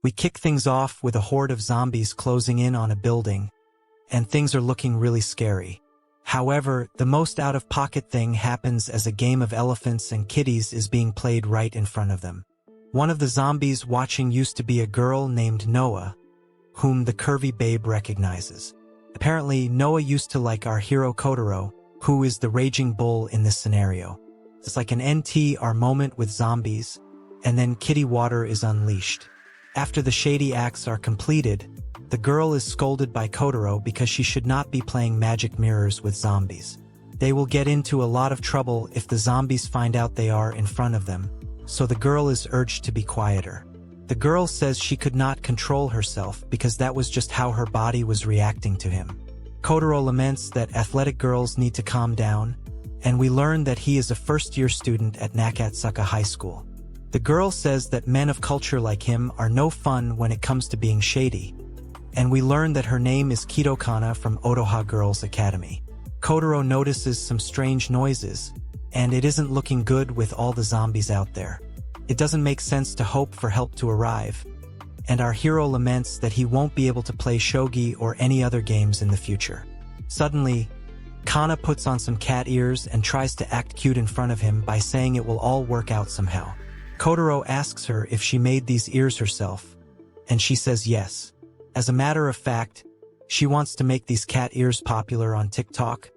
We kick things off with a horde of zombies closing in on a building, and things are looking really scary. However, the most out-of-pocket thing happens as a game of elephants and kitties is being played right in front of them. One of the zombies watching used to be a girl named Noah, whom the curvy babe recognizes. Apparently, Noah used to like our hero Kotaro, who is the raging bull in this scenario. It's like an NTR moment with zombies, and then kitty water is unleashed. After the shady acts are completed, the girl is scolded by Kotaro because she should not be playing magic mirrors with zombies. They will get into a lot of trouble if the zombies find out they are in front of them, so the girl is urged to be quieter. The girl says she could not control herself because that was just how her body was reacting to him. Kotaro laments that athletic girls need to calm down, and we learn that he is a first-year student at Nakatsuka High School. The girl says that men of culture like him are no fun when it comes to being shady, and we learn that her name is Kitokana from Otoha Girls Academy. Kotaro notices some strange noises, and it isn't looking good with all the zombies out there. It doesn't make sense to hope for help to arrive, and our hero laments that he won't be able to play shogi or any other games in the future. Suddenly, Kana puts on some cat ears and tries to act cute in front of him by saying it will all work out somehow. Kotaro asks her if she made these ears herself, and she says yes. As a matter of fact, she wants to make these cat ears popular on TikTok,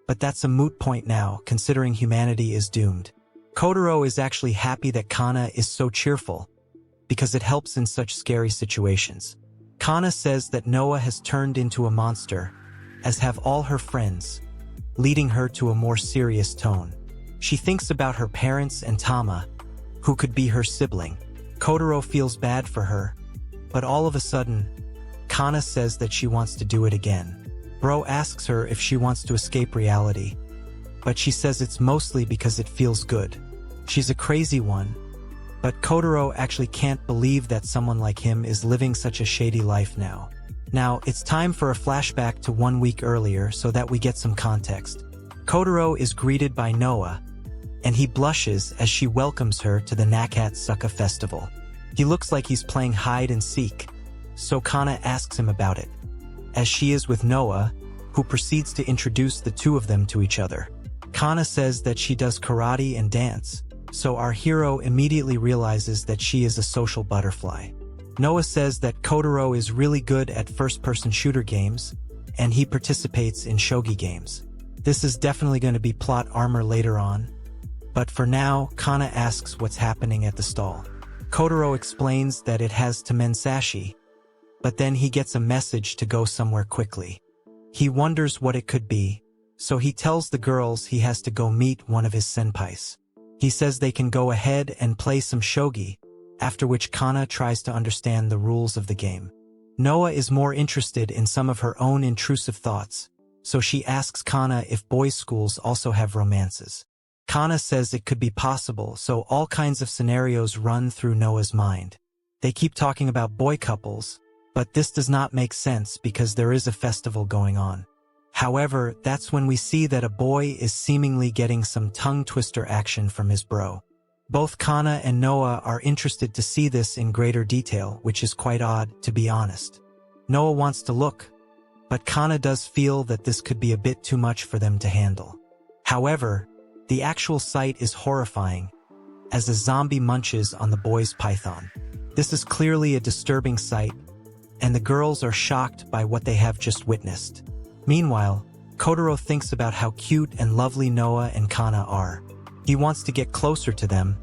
but that's a moot point now, considering humanity is doomed. Kotaro is actually happy that Kana is so cheerful, because it helps in such scary situations. Kana says that Noah has turned into a monster, as have all her friends, leading her to a more serious tone. She thinks about her parents and Tama, who could be her sibling. Kotaro feels bad for her, but all of a sudden, Kana says that she wants to do it again. Bro asks her if she wants to escape reality, but she says it's mostly because it feels good. She's a crazy one, but Kotaro actually can't believe that someone like him is living such a shady life now. Now, it's time for a flashback to 1 week earlier so that we get some context. Kotaro is greeted by Noah, and he blushes as she welcomes her to the Nakatsuka festival. He looks like he's playing hide and seek, so Kana asks him about it, as she is with Noah, who proceeds to introduce the two of them to each other. Kana says that she does karate and dance, so our hero immediately realizes that she is a social butterfly. Noah says that Kotaro is really good at first-person shooter games, and he participates in shogi games. This is definitely going to be plot armor later on, but for now, Kana asks what's happening at the stall. Kotaro explains that it has Temensashi, but then he gets a message to go somewhere quickly. He wonders what it could be, so he tells the girls he has to go meet one of his senpais. He says they can go ahead and play some shogi, after which Kana tries to understand the rules of the game. Noah is more interested in some of her own intrusive thoughts, so she asks Kana if boys' schools also have romances. Kana says it could be possible, so all kinds of scenarios run through Noah's mind. They keep talking about boy couples, but this does not make sense because there is a festival going on. However, that's when we see that a boy is seemingly getting some tongue-twister action from his bro. Both Kana and Noah are interested to see this in greater detail, which is quite odd, to be honest. Noah wants to look, but Kana does feel that this could be a bit too much for them to handle. However, the actual sight is horrifying, as a zombie munches on the boy's python. This is clearly a disturbing sight, and the girls are shocked by what they have just witnessed. Meanwhile, Kotaro thinks about how cute and lovely Noah and Kana are. He wants to get closer to them,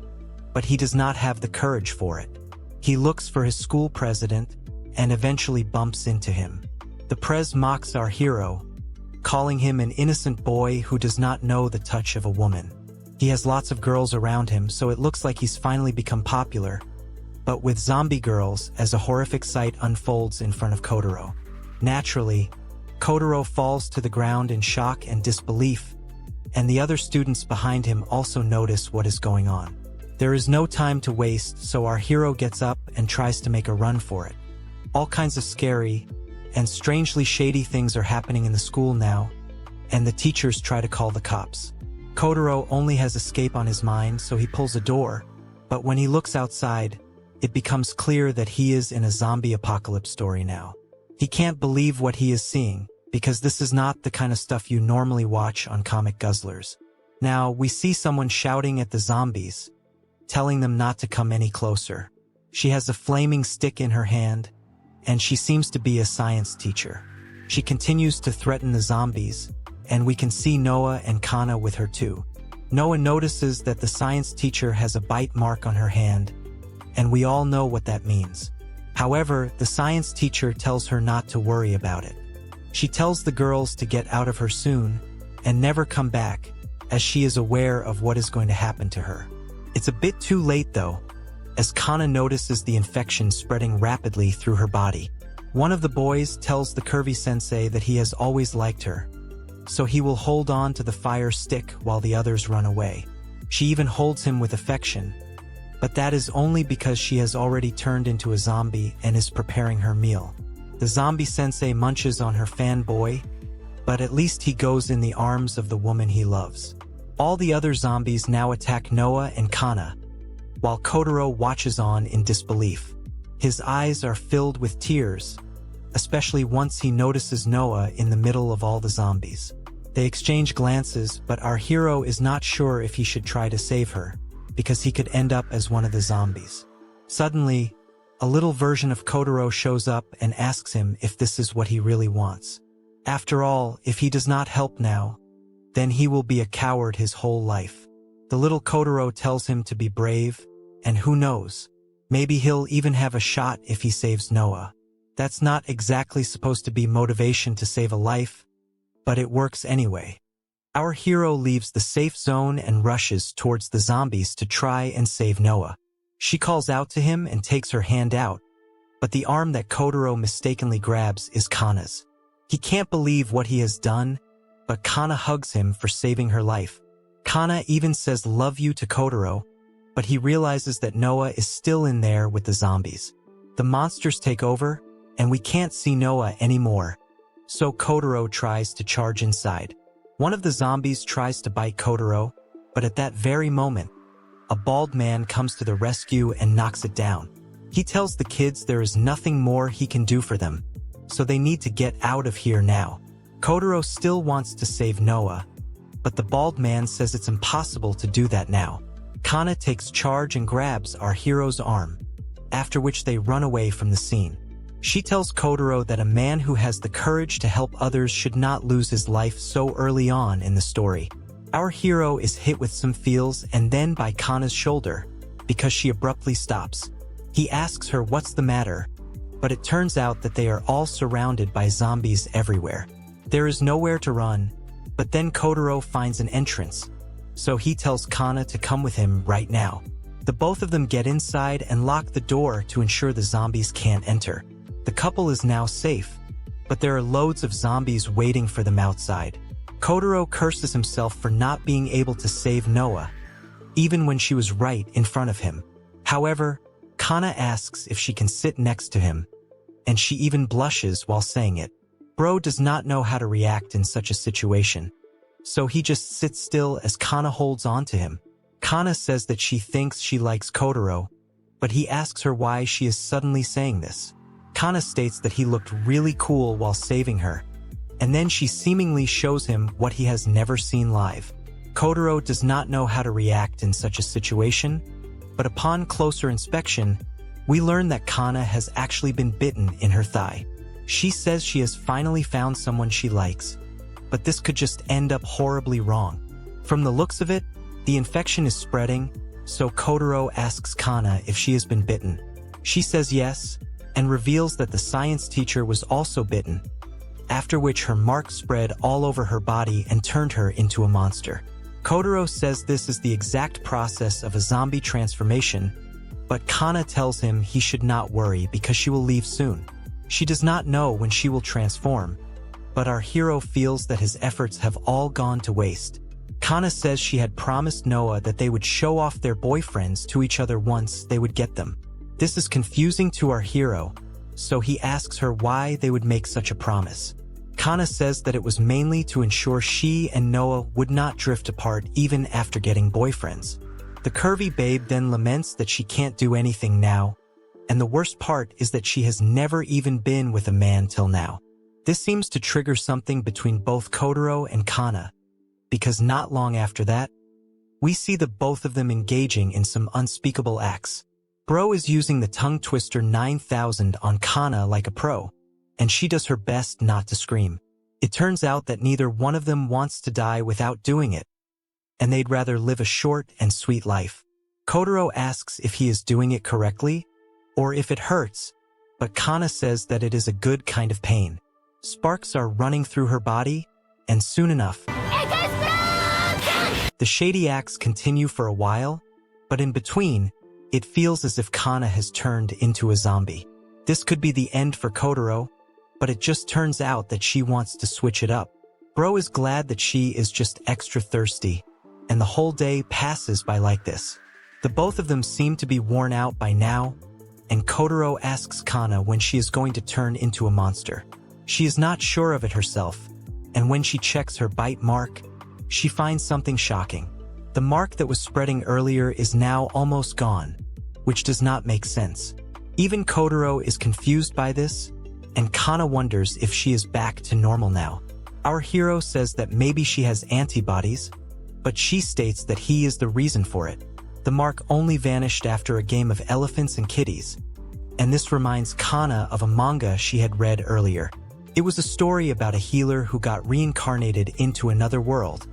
but he does not have the courage for it. He looks for his school president and eventually bumps into him. The prez mocks our hero, calling him an innocent boy who does not know the touch of a woman. He has lots of girls around him, so it looks like he's finally become popular, but with zombie girls as a horrific sight unfolds in front of Kotaro. Naturally, Kotaro falls to the ground in shock and disbelief, and the other students behind him also notice what is going on. There is no time to waste, so our hero gets up and tries to make a run for it. All kinds of scary and strangely shady things are happening in the school now, and the teachers try to call the cops. Kotaro only has escape on his mind, so he pulls a door, but when he looks outside, it becomes clear that he is in a zombie apocalypse story now. He can't believe what he is seeing, because this is not the kind of stuff you normally watch on comic guzzlers. Now, we see someone shouting at the zombies, telling them not to come any closer. She has a flaming stick in her hand, and she seems to be a science teacher. She continues to threaten the zombies, and we can see Noah and Kana with her too. Noah notices that the science teacher has a bite mark on her hand, and we all know what that means. However, the science teacher tells her not to worry about it. She tells the girls to get out of her soon and never come back, as she is aware of what is going to happen to her. It's a bit too late though, as Kana notices the infection spreading rapidly through her body. One of the boys tells the curvy sensei that he has always liked her, so he will hold on to the fire stick while the others run away. She even holds him with affection, but that is only because she has already turned into a zombie and is preparing her meal. The zombie sensei munches on her fanboy, but at least he goes in the arms of the woman he loves. All the other zombies now attack Noah and Kana, while Kotaro watches on in disbelief. His eyes are filled with tears, especially once he notices Noah in the middle of all the zombies. They exchange glances, but our hero is not sure if he should try to save her, because he could end up as one of the zombies. Suddenly, a little version of Kotaro shows up and asks him if this is what he really wants. After all, if he does not help now, then he will be a coward his whole life. The little Kotaro tells him to be brave, and who knows, maybe he'll even have a shot if he saves Noah. That's not exactly supposed to be motivation to save a life, but it works anyway. Our hero leaves the safe zone and rushes towards the zombies to try and save Noah. She calls out to him and takes her hand out, but the arm that Kotaro mistakenly grabs is Kana's. He can't believe what he has done, but Kana hugs him for saving her life. Kana even says "love you" to Kotaro, but he realizes that Noah is still in there with the zombies. The monsters take over, and we can't see Noah anymore, so Kotaro tries to charge inside. One of the zombies tries to bite Kotaro, but at that very moment, a bald man comes to the rescue and knocks it down. He tells the kids there is nothing more he can do for them, so they need to get out of here now. Kotaro still wants to save Noah, but the bald man says it's impossible to do that now. Kana takes charge and grabs our hero's arm, after which they run away from the scene. She tells Kotaro that a man who has the courage to help others should not lose his life so early on in the story. Our hero is hit with some feels and then by Kana's shoulder, because she abruptly stops. He asks her what's the matter, but it turns out that they are all surrounded by zombies everywhere. There is nowhere to run, but then Kotaro finds an entrance, so he tells Kana to come with him right now. The both of them get inside and lock the door to ensure the zombies can't enter. The couple is now safe, but there are loads of zombies waiting for them outside. Kotaro curses himself for not being able to save Noah, even when she was right in front of him. However, Kana asks if she can sit next to him, and she even blushes while saying it. Bro does not know how to react in such a situation, so he just sits still as Kana holds on to him. Kana says that she thinks she likes Kotaro, but he asks her why she is suddenly saying this. Kana states that he looked really cool while saving her, and then she seemingly shows him what he has never seen live. Kotaro does not know how to react in such a situation, but upon closer inspection, we learn that Kana has actually been bitten in her thigh. She says she has finally found someone she likes, but this could just end up horribly wrong. From the looks of it, the infection is spreading, so Kotaro asks Kana if she has been bitten. She says yes, and reveals that the science teacher was also bitten, after which her mark spread all over her body and turned her into a monster. Kotaro says this is the exact process of a zombie transformation, but Kana tells him he should not worry because she will leave soon. She does not know when she will transform, but our hero feels that his efforts have all gone to waste. Kana says she had promised Noah that they would show off their boyfriends to each other once they would get them. This is confusing to our hero, so he asks her why they would make such a promise. Kana says that it was mainly to ensure she and Noah would not drift apart even after getting boyfriends. The curvy babe then laments that she can't do anything now, And the worst part is that she has never even been with a man till now. This seems to trigger something between both Kotaro and Kana, because not long after that, we see the both of them engaging in some unspeakable acts. Bro is using the tongue twister 9000 on Kana like a pro, and she does her best not to scream. It turns out that neither one of them wants to die without doing it, and they'd rather live a short and sweet life. Kotaro asks if he is doing it correctly, or if it hurts, but Kana says that it is a good kind of pain. Sparks are running through her body, and soon enough, the shady acts continue for a while, but in between, it feels as if Kana has turned into a zombie. This could be the end for Kotaro, but it just turns out that she wants to switch it up. Bro is glad that she is just extra thirsty, and the whole day passes by like this. The both of them seem to be worn out by now, and Kotaro asks Kana when she is going to turn into a monster. She is not sure of it herself, and when she checks her bite mark, she finds something shocking. The mark that was spreading earlier is now almost gone, which does not make sense. Even Kotaro is confused by this, and Kana wonders if she is back to normal now. Our hero says that maybe she has antibodies, but she states that he is the reason for it. The mark only vanished after a game of elephants and kitties, and this reminds Kana of a manga she had read earlier. It was a story about a healer who got reincarnated into another world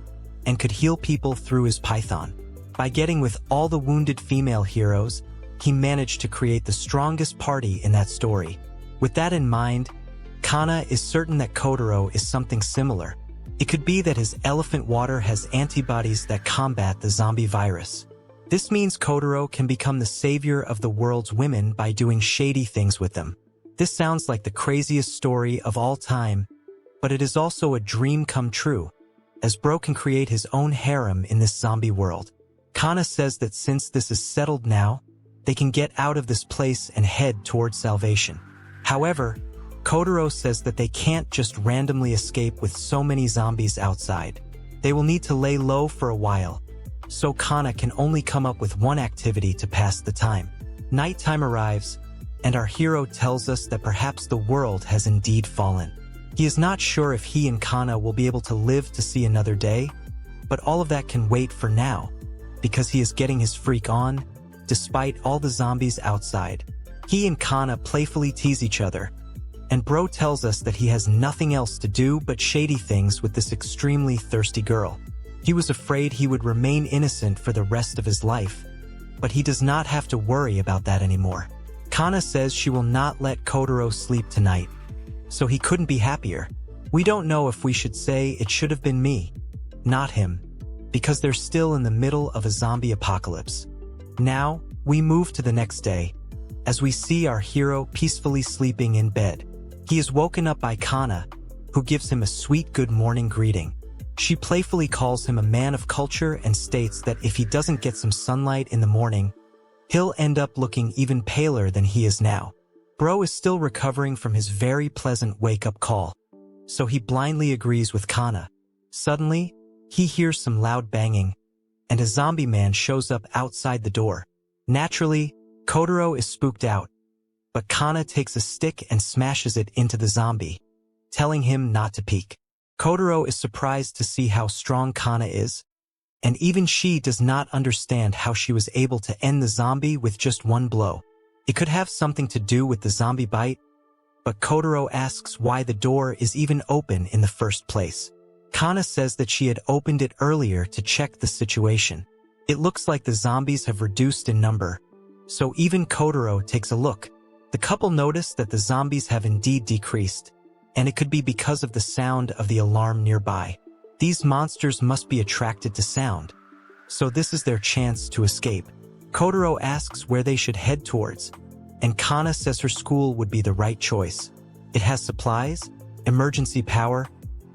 and could heal people through his python. By getting with all the wounded female heroes, he managed to create the strongest party in that story. With that in mind, Kana is certain that Kotaro is something similar. It could be that his elephant water has antibodies that combat the zombie virus. This means Kotaro can become the savior of the world's women by doing shady things with them. This sounds like the craziest story of all time, but it is also a dream come true, as Bro can create his own harem in this zombie world. Kana says that since this is settled now, they can get out of this place and head towards salvation. However, Kotaro says that they can't just randomly escape with so many zombies outside. They will need to lay low for a while, so Kana can only come up with one activity to pass the time. Nighttime arrives, and our hero tells us that perhaps the world has indeed fallen. He is not sure if he and Kana will be able to live to see another day, but all of that can wait for now, because he is getting his freak on, despite all the zombies outside. He and Kana playfully tease each other, and Bro tells us that he has nothing else to do but shady things with this extremely thirsty girl. He was afraid he would remain innocent for the rest of his life, but he does not have to worry about that anymore. Kana says she will not let Kotaro sleep tonight, so he couldn't be happier. We don't know if we should say it should have been me, not him, because they're still in the middle of a zombie apocalypse. Now, we move to the next day, as we see our hero peacefully sleeping in bed. He is woken up by Kana, who gives him a sweet good morning greeting. She playfully calls him a man of culture and states that if he doesn't get some sunlight in the morning, he'll end up looking even paler than he is now. Bro is still recovering from his very pleasant wake-up call, so he blindly agrees with Kana. Suddenly, he hears some loud banging, and a zombie man shows up outside the door. Naturally, Kotaro is spooked out, but Kana takes a stick and smashes it into the zombie, telling him not to peek. Kotaro is surprised to see how strong Kana is, and even she does not understand how she was able to end the zombie with just one blow. It could have something to do with the zombie bite, but Kotaro asks why the door is even open in the first place. Kana says that she had opened it earlier to check the situation. It looks like the zombies have reduced in number, so even Kotaro takes a look. The couple notice that the zombies have indeed decreased, and it could be because of the sound of the alarm nearby. These monsters must be attracted to sound, so this is their chance to escape. Kotaro asks where they should head towards, and Kana says her school would be the right choice. It has supplies, emergency power,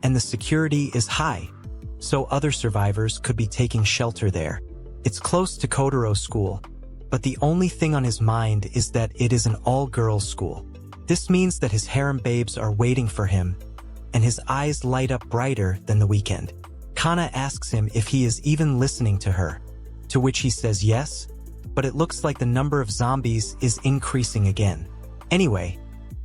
and the security is high, so other survivors could be taking shelter there. It's close to Kotaro's school, but the only thing on his mind is that it is an all-girls school. This means that his harem babes are waiting for him, and his eyes light up brighter than the weekend. Kana asks him if he is even listening to her, to which he says yes, but it looks like the number of zombies is increasing again. Anyway,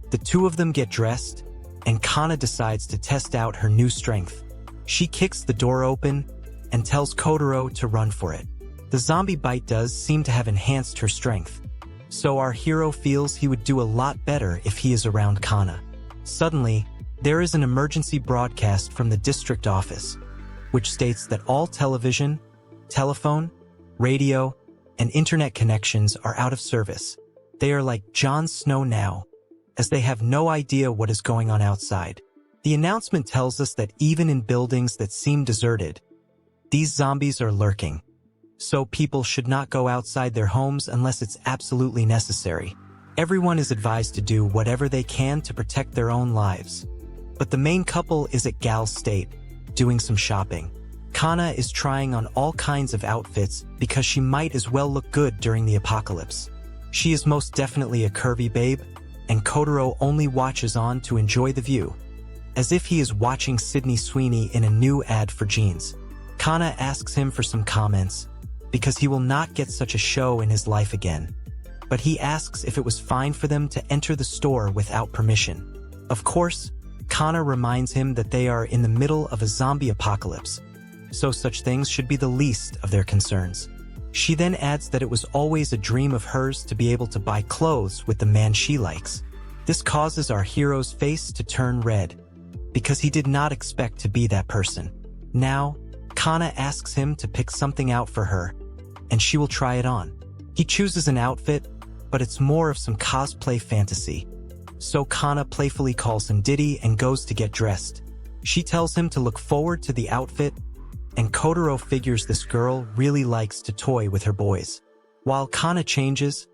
the two of them get dressed, and Kana decides to test out her new strength. She kicks the door open and tells Kotaro to run for it. The zombie bite does seem to have enhanced her strength, so our hero feels he would do a lot better if he is around Kana. Suddenly, there is an emergency broadcast from the district office, which states that all television, telephone, radio, and internet connections are out of service. They are like Jon Snow now, as they have no idea what is going on outside. The announcement tells us that even in buildings that seem deserted, these zombies are lurking. So people should not go outside their homes unless it's absolutely necessary. Everyone is advised to do whatever they can to protect their own lives. But the main couple is at Gal's State, doing some shopping. Kana is trying on all kinds of outfits because she might as well look good during the apocalypse. She is most definitely a curvy babe, and Kotaro only watches on to enjoy the view, as if he is watching Sydney Sweeney in a new ad for jeans. Kana asks him for some comments, because he will not get such a show in his life again. But he asks if it was fine for them to enter the store without permission. Of course, Kana reminds him that they are in the middle of a zombie apocalypse, so such things should be the least of their concerns. She then adds that it was always a dream of hers to be able to buy clothes with the man she likes. This causes our hero's face to turn red, because he did not expect to be that person. Now, Kana asks him to pick something out for her, and she will try it on. He chooses an outfit, but it's more of some cosplay fantasy. So Kana playfully calls him Diddy and goes to get dressed. She tells him to look forward to the outfit, and Kotaro figures this girl really likes to toy with her boys. While Kana changes,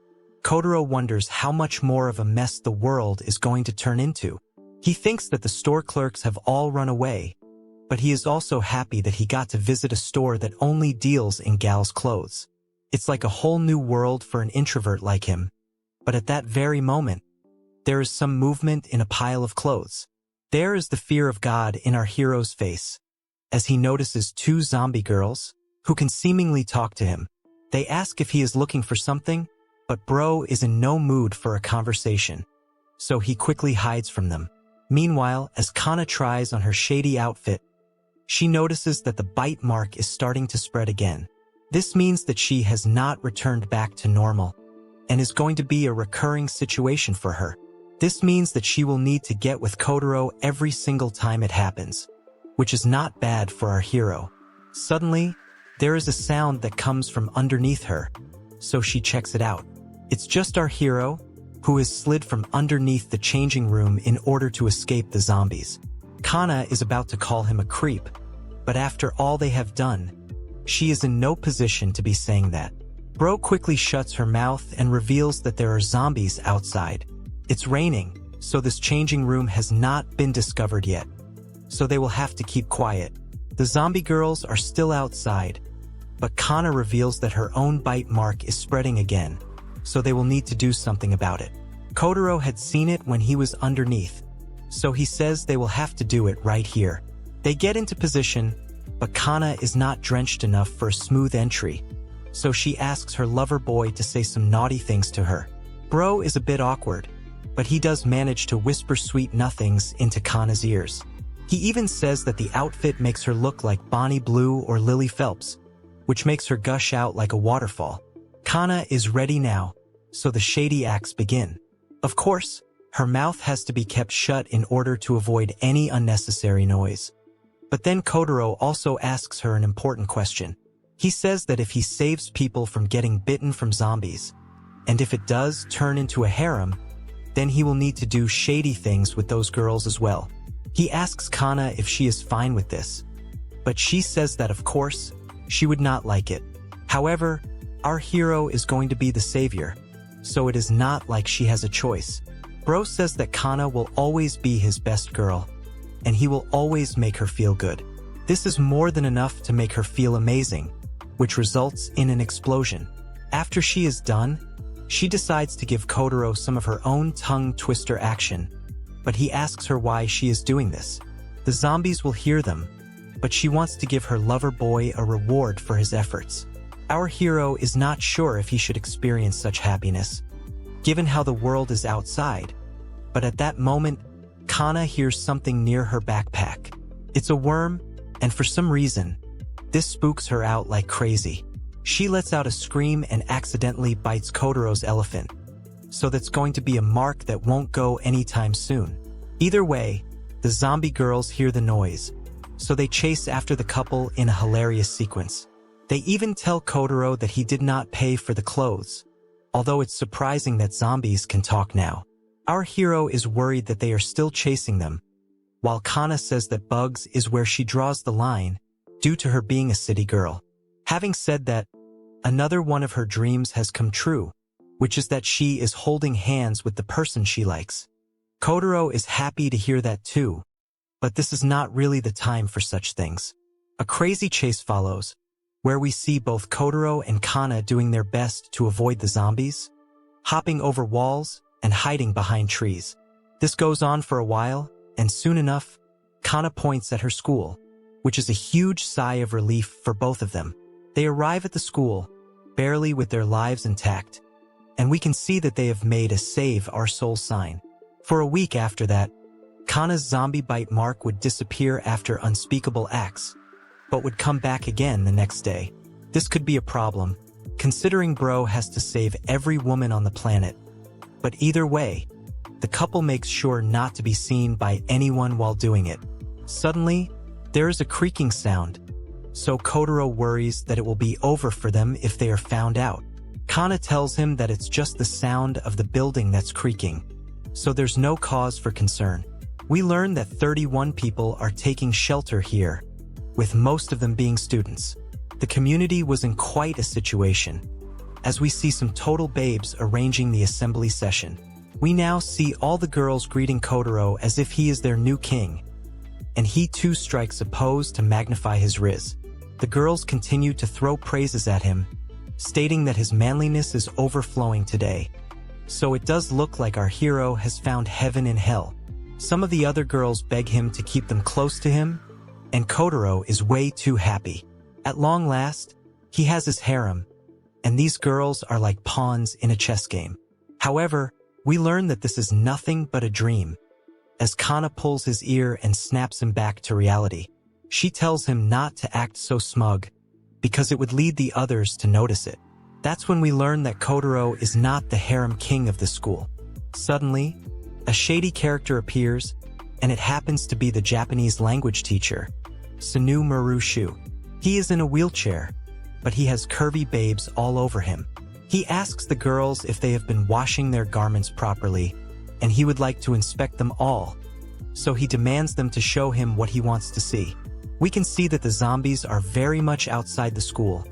Kotaro wonders how much more of a mess the world is going to turn into. He thinks that the store clerks have all run away, but he is also happy that he got to visit a store that only deals in gals' clothes. It's like a whole new world for an introvert like him. But at that very moment, there is some movement in a pile of clothes. There is the fear of God in our hero's face, as he notices two zombie girls, who can seemingly talk to him. They ask if he is looking for something, but bro is in no mood for a conversation, so he quickly hides from them. Meanwhile, as Kana tries on her shady outfit, she notices that the bite mark is starting to spread again. This means that she has not returned back to normal, and is going to be a recurring situation for her. This means that she will need to get with Kotaro every single time it happens, which is not bad for our hero. Suddenly, there is a sound that comes from underneath her, so she checks it out. It's just our hero, who has slid from underneath the changing room in order to escape the zombies. Kana is about to call him a creep, but after all they have done, she is in no position to be saying that. Bro quickly shuts her mouth and reveals that there are zombies outside. It's raining, so this changing room has not been discovered yet, so they will have to keep quiet. The zombie girls are still outside, but Kana reveals that her own bite mark is spreading again, so they will need to do something about it. Kotaro had seen it when he was underneath, so he says they will have to do it right here. They get into position, but Kana is not drenched enough for a smooth entry, so she asks her lover boy to say some naughty things to her. Bro is a bit awkward, but he does manage to whisper sweet nothings into Kana's ears. He even says that the outfit makes her look like Bonnie Blue or Lily Phelps, which makes her gush out like a waterfall. Kana is ready now, so the shady acts begin. Of course, her mouth has to be kept shut in order to avoid any unnecessary noise. But then Kotaro also asks her an important question. He says that if he saves people from getting bitten from zombies, and if it does turn into a harem, then he will need to do shady things with those girls as well. He asks Kana if she is fine with this, but she says that of course, she would not like it. However, our hero is going to be the savior, so it is not like she has a choice. Bro says that Kana will always be his best girl, and he will always make her feel good. This is more than enough to make her feel amazing, which results in an explosion. After she is done, she decides to give Kotaro some of her own tongue twister action, but he asks her why she is doing this. The zombies will hear them, but she wants to give her lover boy a reward for his efforts. Our hero is not sure if he should experience such happiness, given how the world is outside. But at that moment, Kana hears something near her backpack. It's a worm, and for some reason, this spooks her out like crazy. She lets out a scream and accidentally bites Kotaro's elephant. So that's going to be a mark that won't go anytime soon. Either way, the zombie girls hear the noise, so they chase after the couple in a hilarious sequence. They even tell Kotaro that he did not pay for the clothes, although it's surprising that zombies can talk now. Our hero is worried that they are still chasing them, while Kana says that bugs is where she draws the line, due to her being a city girl. Having said that, another one of her dreams has come true, which is that she is holding hands with the person she likes. Kotaro is happy to hear that too, but this is not really the time for such things. A crazy chase follows, where we see both Kotaro and Kana doing their best to avoid the zombies, hopping over walls and hiding behind trees. This goes on for a while, and soon enough, Kana points at her school, which is a huge sigh of relief for both of them. They arrive at the school, barely with their lives intact, and we can see that they have made a Save Our Soul sign. For a week after that, Kana's zombie bite mark would disappear after unspeakable acts, but would come back again the next day. This could be a problem, considering Bro has to save every woman on the planet. But either way, the couple makes sure not to be seen by anyone while doing it. Suddenly, there is a creaking sound, so Kotaro worries that it will be over for them if they are found out. Kana tells him that it's just the sound of the building that's creaking, so there's no cause for concern. We learn that 31 people are taking shelter here, with most of them being students. The community was in quite a situation, as we see some total babes arranging the assembly session. We now see all the girls greeting Kotaro as if he is their new king, and he too strikes a pose to magnify his riz. The girls continue to throw praises at him, stating that his manliness is overflowing today. So it does look like our hero has found heaven in hell. Some of the other girls beg him to keep them close to him, and Kotaro is way too happy. At long last, he has his harem, and these girls are like pawns in a chess game. However, we learn that this is nothing but a dream, as Kana pulls his ear and snaps him back to reality. She tells him not to act so smug, because it would lead the others to notice it. That's when we learn that Kotaro is not the harem king of the school. Suddenly, a shady character appears, and it happens to be the Japanese language teacher, Sunu Murushu. He is in a wheelchair, but he has curvy babes all over him. He asks the girls if they have been washing their garments properly, and he would like to inspect them all, so he demands them to show him what he wants to see. We can see that the zombies are very much outside the school,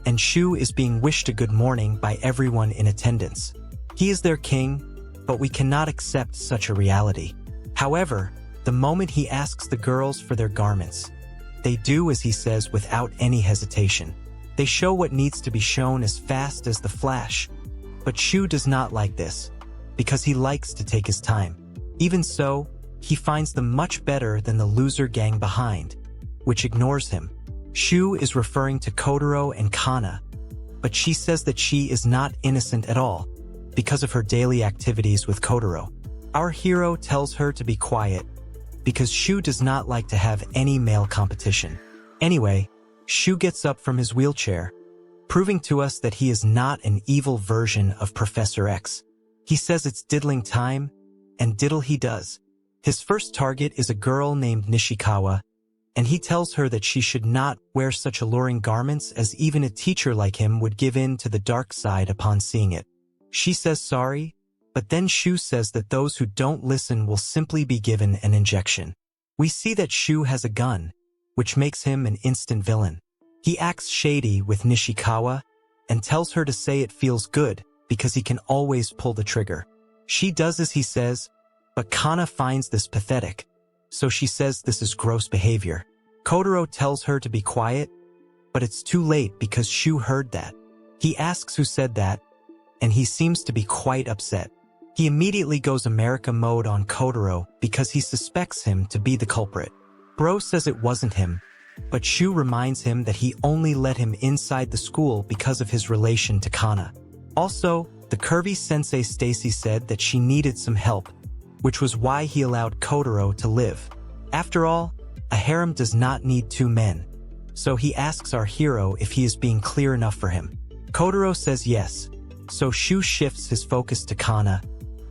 and Shu is being wished a good morning by everyone in attendance. He is their king, but we cannot accept such a reality. However, the moment he asks the girls for their garments, they do as he says without any hesitation. They show what needs to be shown as fast as the flash, but Shu does not like this, because he likes to take his time. Even so, he finds them much better than the loser gang behind, which ignores him. Shu is referring to Kotaro and Kana, but she says that she is not innocent at all, because of her daily activities with Kotaro. Our hero tells her to be quiet, because Shu does not like to have any male competition. Anyway, Shu gets up from his wheelchair, proving to us that he is not an evil version of Professor X. He says it's diddling time, and diddle he does. His first target is a girl named Nishikawa, and he tells her that she should not wear such alluring garments as even a teacher like him would give in to the dark side upon seeing it. She says sorry, but then Shu says that those who don't listen will simply be given an injection. We see that Shu has a gun, which makes him an instant villain. He acts shady with Nishikawa and tells her to say it feels good because he can always pull the trigger. She does as he says, but Kana finds this pathetic, so she says this is gross behavior. Kotaro tells her to be quiet, but it's too late because Shu heard that. He asks who said that, and he seems to be quite upset. He immediately goes America mode on Kotaro because he suspects him to be the culprit. Bro says it wasn't him, but Shu reminds him that he only let him inside the school because of his relation to Kana. Also, the curvy sensei Stacy said that she needed some help, which was why he allowed Kotaro to live. After all, a harem does not need two men, so he asks our hero if he is being clear enough for him. Kotaro says yes, so Shu shifts his focus to Kana,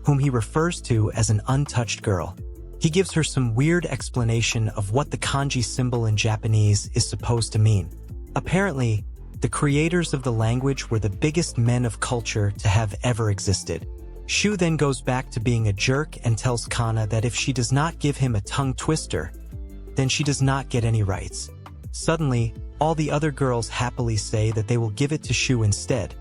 whom he refers to as an untouched girl. He gives her some weird explanation of what the kanji symbol in Japanese is supposed to mean. Apparently, the creators of the language were the biggest men of culture to have ever existed. Shu then goes back to being a jerk and tells Kana that if she does not give him a tongue twister, then she does not get any rights. Suddenly, all the other girls happily say that they will give it to Shu instead.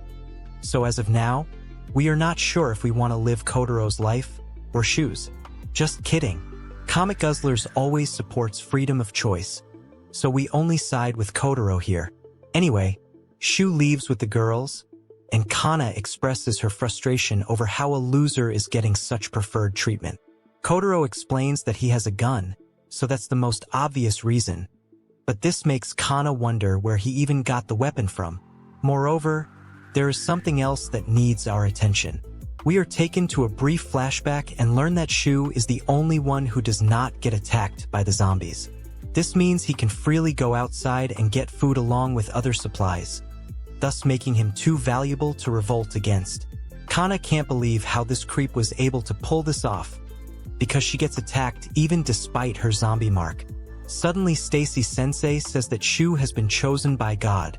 So as of now, we are not sure if we want to live Kotaro's life or Shu's. Just kidding. Comic Guzzlers always supports freedom of choice, so we only side with Kotaro here. Anyway, Shu leaves with the girls, and Kana expresses her frustration over how a loser is getting such preferred treatment. Kotaro explains that he has a gun, so that's the most obvious reason, but this makes Kana wonder where he even got the weapon from. Moreover, there is something else that needs our attention. We are taken to a brief flashback and learn that Shu is the only one who does not get attacked by the zombies. This means he can freely go outside and get food along with other supplies, thus making him too valuable to revolt against. Kana can't believe how this creep was able to pull this off, because she gets attacked even despite her zombie mark. Suddenly Stacy Sensei says that Shu has been chosen by God,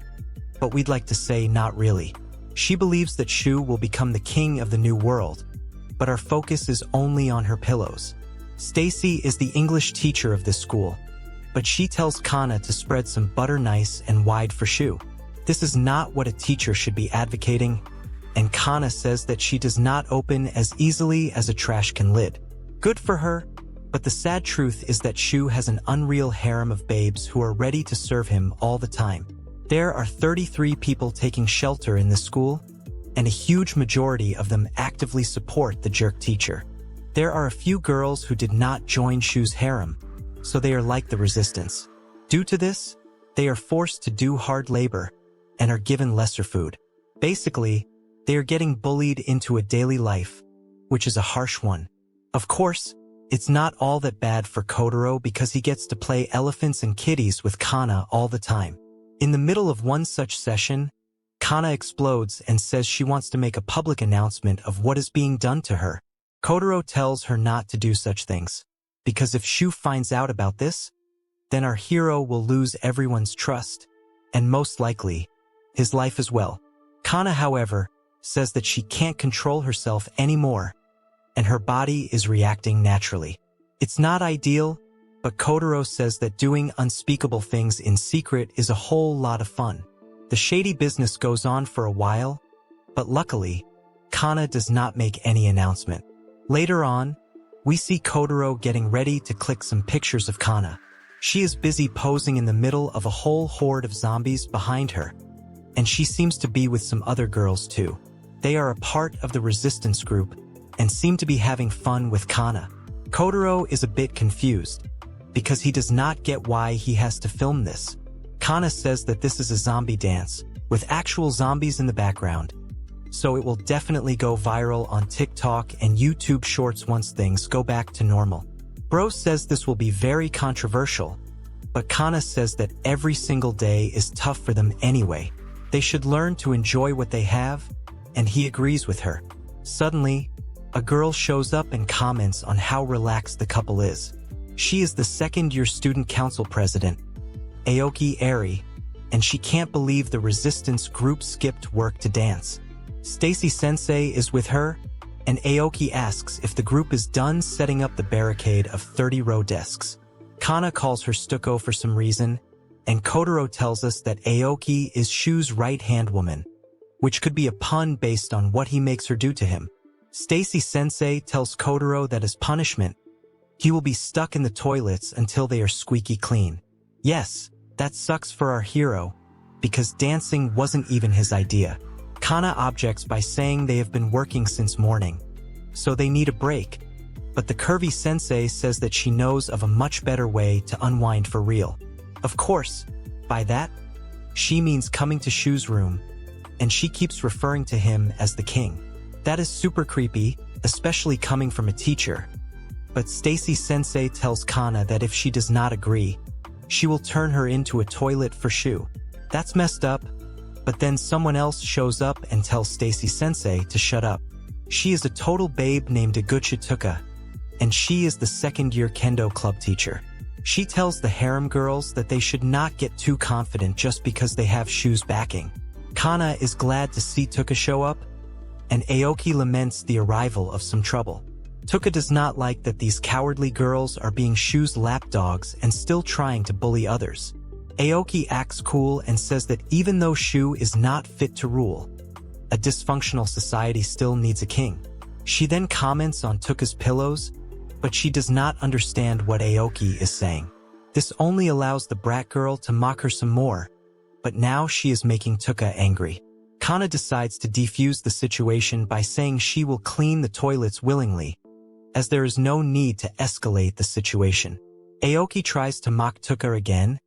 but we'd like to say not really. She believes that Shu will become the king of the new world, but our focus is only on her pillows. Stacy is the English teacher of this school, but she tells Kana to spread some butter nice and wide for Shu. This is not what a teacher should be advocating, and Kana says that she does not open as easily as a trash can lid. Good for her, but the sad truth is that Shu has an unreal harem of babes who are ready to serve him all the time. There are 33 people taking shelter in this school, and a huge majority of them actively support the jerk teacher. There are a few girls who did not join Shu's harem, so they are like the resistance. Due to this, they are forced to do hard labor and are given lesser food. Basically, they are getting bullied into a daily life, which is a harsh one. Of course, it's not all that bad for Kotaro because he gets to play elephants and kitties with Kana all the time. In the middle of one such session, Kana explodes and says she wants to make a public announcement of what is being done to her. Kotaro tells her not to do such things, because if Shu finds out about this, then our hero will lose everyone's trust, and most likely, his life as well. Kana, however, says that she can't control herself anymore, and her body is reacting naturally. It's not ideal, but Kotaro says that doing unspeakable things in secret is a whole lot of fun. The shady business goes on for a while, but luckily, Kana does not make any announcement. Later on, we see Kotaro getting ready to click some pictures of Kana. She is busy posing in the middle of a whole horde of zombies behind her, and she seems to be with some other girls too. They are a part of the resistance group and seem to be having fun with Kana. Kotaro is a bit confused, because he does not get why he has to film this. Kana says that this is a zombie dance, with actual zombies in the background, so it will definitely go viral on TikTok and YouTube Shorts once things go back to normal. Bro says this will be very controversial, but Kana says that every single day is tough for them anyway. They should learn to enjoy what they have, and he agrees with her. Suddenly, a girl shows up and comments on how relaxed the couple is. She is the second-year student council president, Aoki Eri, and she can't believe the resistance group skipped work to dance. Stacy Sensei is with her, and Aoki asks if the group is done setting up the barricade of 30-row desks. Kana calls her stucco for some reason, and Kotaro tells us that Aoki is Shu's right-hand woman, which could be a pun based on what he makes her do to him. Stacy Sensei tells Kotaro that as punishment, he will be stuck in the toilets until they are squeaky clean. Yes, that sucks for our hero, because dancing wasn't even his idea. Kana objects by saying they have been working since morning, so they need a break, but the curvy sensei says that she knows of a much better way to unwind for real. Of course, by that, she means coming to Shu's room, and she keeps referring to him as the king. That is super creepy, especially coming from a teacher. But Stacy-sensei tells Kana that if she does not agree, she will turn her into a toilet for Shu. That's messed up, but then someone else shows up and tells Stacy-sensei to shut up. She is a total babe named Iguchi Tuka, and she is the second-year kendo club teacher. She tells the harem girls that they should not get too confident just because they have Shu's backing. Kana is glad to see Tuka show up, and Aoki laments the arrival of some trouble. Tuka does not like that these cowardly girls are being Shu's lapdogs and still trying to bully others. Aoki acts cool and says that even though Shu is not fit to rule, a dysfunctional society still needs a king. She then comments on Tuka's pillows, but she does not understand what Aoki is saying. This only allows the brat girl to mock her some more, but now she is making Tuka angry. Kana decides to defuse the situation by saying she will clean the toilets willingly, as there is no need to escalate the situation. Aoki tries to mock Tuka again,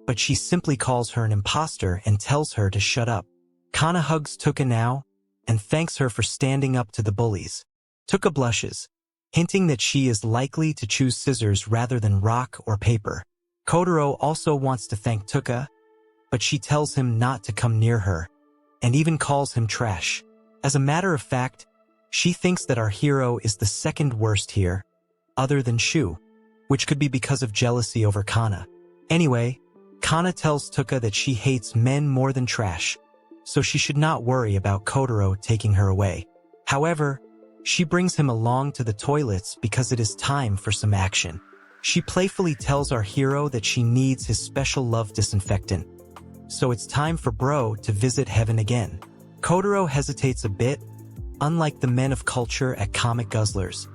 but she simply calls her an imposter and tells her to shut up. Kana hugs Tuka now and thanks her for standing up to the bullies. Tuka blushes, hinting that she is likely to choose scissors rather than rock or paper. Kotaro also wants to thank Tuka, but she tells him not to come near her, and even calls him trash. As a matter of fact, she thinks that our hero is the second worst here, other than Shu, which could be because of jealousy over Kana. Anyway, Kana tells Tuka that she hates men more than trash, so she should not worry about Kotaro taking her away. However, she brings him along to the toilets because it is time for some action. She playfully tells our hero that she needs his special love disinfectant, so it's time for Bro to visit heaven again. Kotaro hesitates a bit, unlike the men of culture at Comic Guzzlers,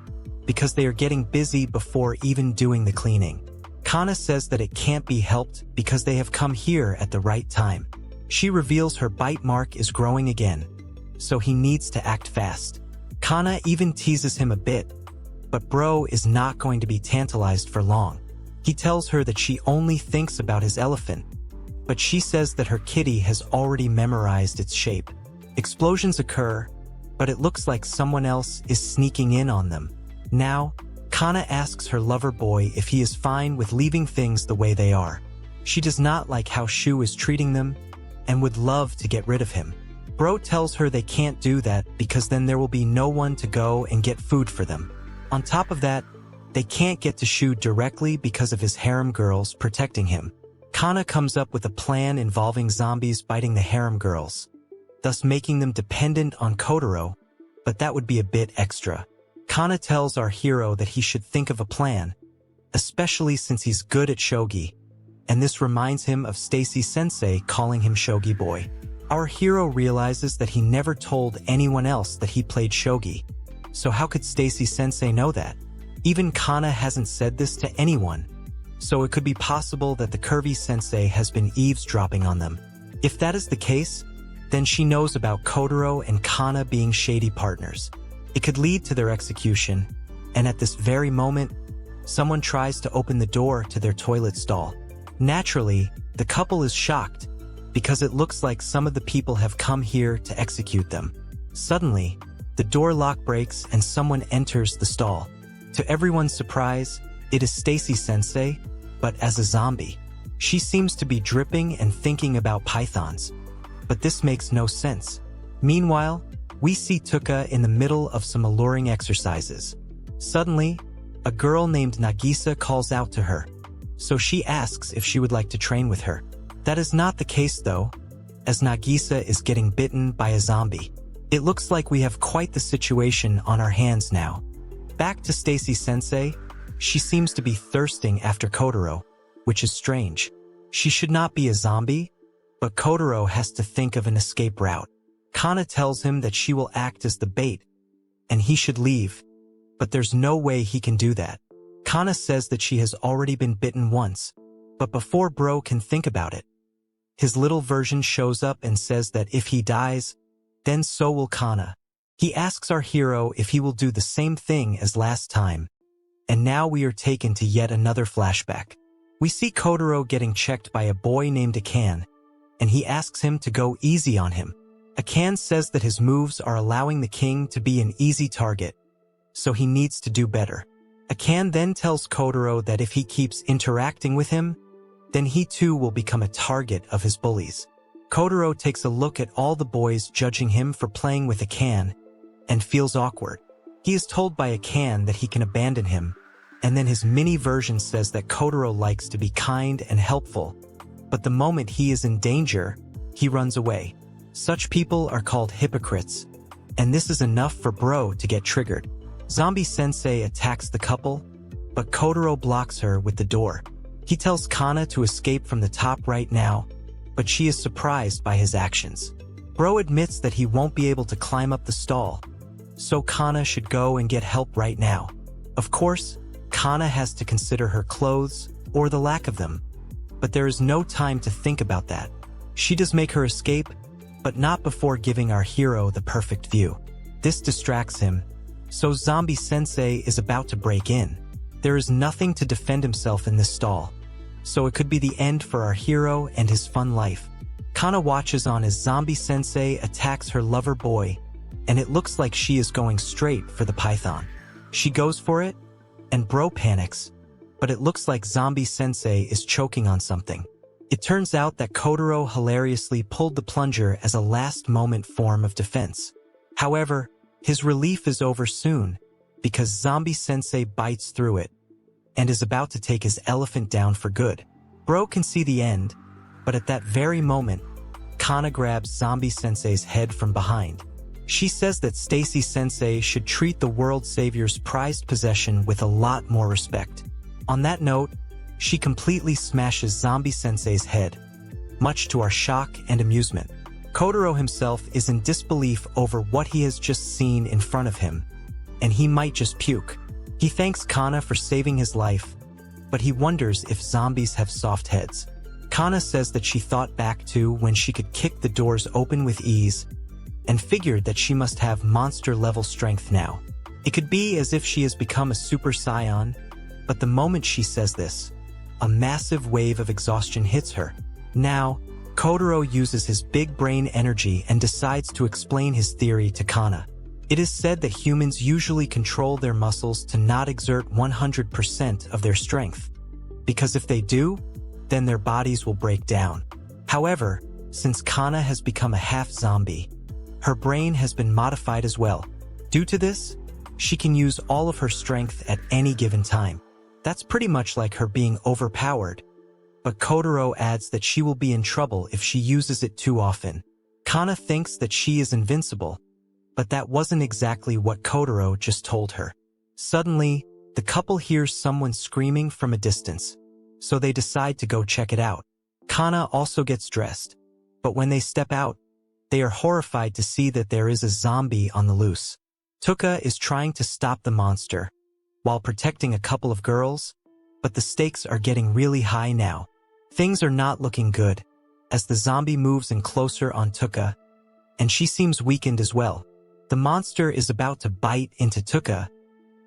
because they are getting busy before even doing the cleaning. Kana says that it can't be helped because they have come here at the right time. She reveals her bite mark is growing again, so he needs to act fast. Kana even teases him a bit, but Bro is not going to be tantalized for long. He tells her that she only thinks about his elephant, but she says that her kitty has already memorized its shape. Explosions occur, but it looks like someone else is sneaking in on them. Now, Kana asks her lover boy if he is fine with leaving things the way they are. She does not like how Shu is treating them and would love to get rid of him. Bro tells her they can't do that because then there will be no one to go and get food for them. On top of that, they can't get to Shu directly because of his harem girls protecting him. Kana comes up with a plan involving zombies biting the harem girls, thus making them dependent on Kotaro, but that would be a bit extra. Kana tells our hero that he should think of a plan, especially since he's good at shogi, and this reminds him of Stacy-sensei calling him shogi boy. Our hero realizes that he never told anyone else that he played shogi, so how could Stacy-sensei know that? Even Kana hasn't said this to anyone, so it could be possible that the curvy sensei has been eavesdropping on them. If that is the case, then she knows about Kotaro and Kana being shady partners. It could lead to their execution, and at this very moment, someone tries to open the door to their toilet stall. Naturally, the couple is shocked, because it looks like some of the people have come here to execute them. Suddenly, the door lock breaks and someone enters the stall. To everyone's surprise, it is Stacy-sensei, but as a zombie. She seems to be dripping and thinking about pythons, but this makes no sense. Meanwhile, we see Tuka in the middle of some alluring exercises. Suddenly, a girl named Nagisa calls out to her, so she asks if she would like to train with her. That is not the case though, as Nagisa is getting bitten by a zombie. It looks like we have quite the situation on our hands now. Back to Stacy-sensei, she seems to be thirsting after Kotaro, which is strange. She should not be a zombie, but Kotaro has to think of an escape route. Kana tells him that she will act as the bait, and he should leave, but there's no way he can do that. Kana says that she has already been bitten once, but before Bro can think about it, his little version shows up and says that if he dies, then so will Kana. He asks our hero if he will do the same thing as last time, and now we are taken to yet another flashback. We see Kotaro getting checked by a boy named Akan, and he asks him to go easy on him. Akan says that his moves are allowing the king to be an easy target, so he needs to do better. Akan then tells Kotaro that if he keeps interacting with him, then he too will become a target of his bullies. Kotaro takes a look at all the boys judging him for playing with Akan and feels awkward. He is told by Akan that he can abandon him, and then his mini version says that Kotaro likes to be kind and helpful, but the moment he is in danger, he runs away. Such people are called hypocrites, and this is enough for Bro to get triggered. Zombie Sensei attacks the couple, but Kotaro blocks her with the door. He tells Kana to escape from the top right now, but she is surprised by his actions. Bro admits that he won't be able to climb up the stall, so Kana should go and get help right now. Of course, Kana has to consider her clothes or the lack of them, but there is no time to think about that. She does make her escape, but not before giving our hero the perfect view. This distracts him, so Zombie Sensei is about to break in. There is nothing to defend himself in this stall, so it could be the end for our hero and his fun life. Kana watches on as Zombie Sensei attacks her lover boy, and it looks like she is going straight for the python. She goes for it, and Bro panics, but it looks like Zombie Sensei is choking on something. It turns out that Kotaro hilariously pulled the plunger as a last-moment form of defense. However, his relief is over soon, because Zombie Sensei bites through it, and is about to take his elephant down for good. Bro can see the end, but at that very moment, Kana grabs Zombie Sensei's head from behind. She says that Stacy Sensei should treat the world savior's prized possession with a lot more respect. On that note, she completely smashes Zombie Sensei's head, much to our shock and amusement. Kotaro himself is in disbelief over what he has just seen in front of him, and he might just puke. He thanks Kana for saving his life, but he wonders if zombies have soft heads. Kana says that she thought back to when she could kick the doors open with ease, and figured that she must have monster-level strength now. It could be as if she has become a Super Saiyan, but the moment she says this, a massive wave of exhaustion hits her. Now, Kotaro uses his big brain energy and decides to explain his theory to Kana. It is said that humans usually control their muscles to not exert 100% of their strength, because if they do, then their bodies will break down. However, since Kana has become a half-zombie, her brain has been modified as well. Due to this, she can use all of her strength at any given time. That's pretty much like her being overpowered, but Kotaro adds that she will be in trouble if she uses it too often. Kana thinks that she is invincible, but that wasn't exactly what Kotaro just told her. Suddenly, the couple hears someone screaming from a distance, so they decide to go check it out. Kana also gets dressed, but when they step out, they are horrified to see that there is a zombie on the loose. Tuka is trying to stop the monster, while protecting a couple of girls, but the stakes are getting really high now. Things are not looking good, as the zombie moves in closer on Tuka, and she seems weakened as well. The monster is about to bite into Tuka,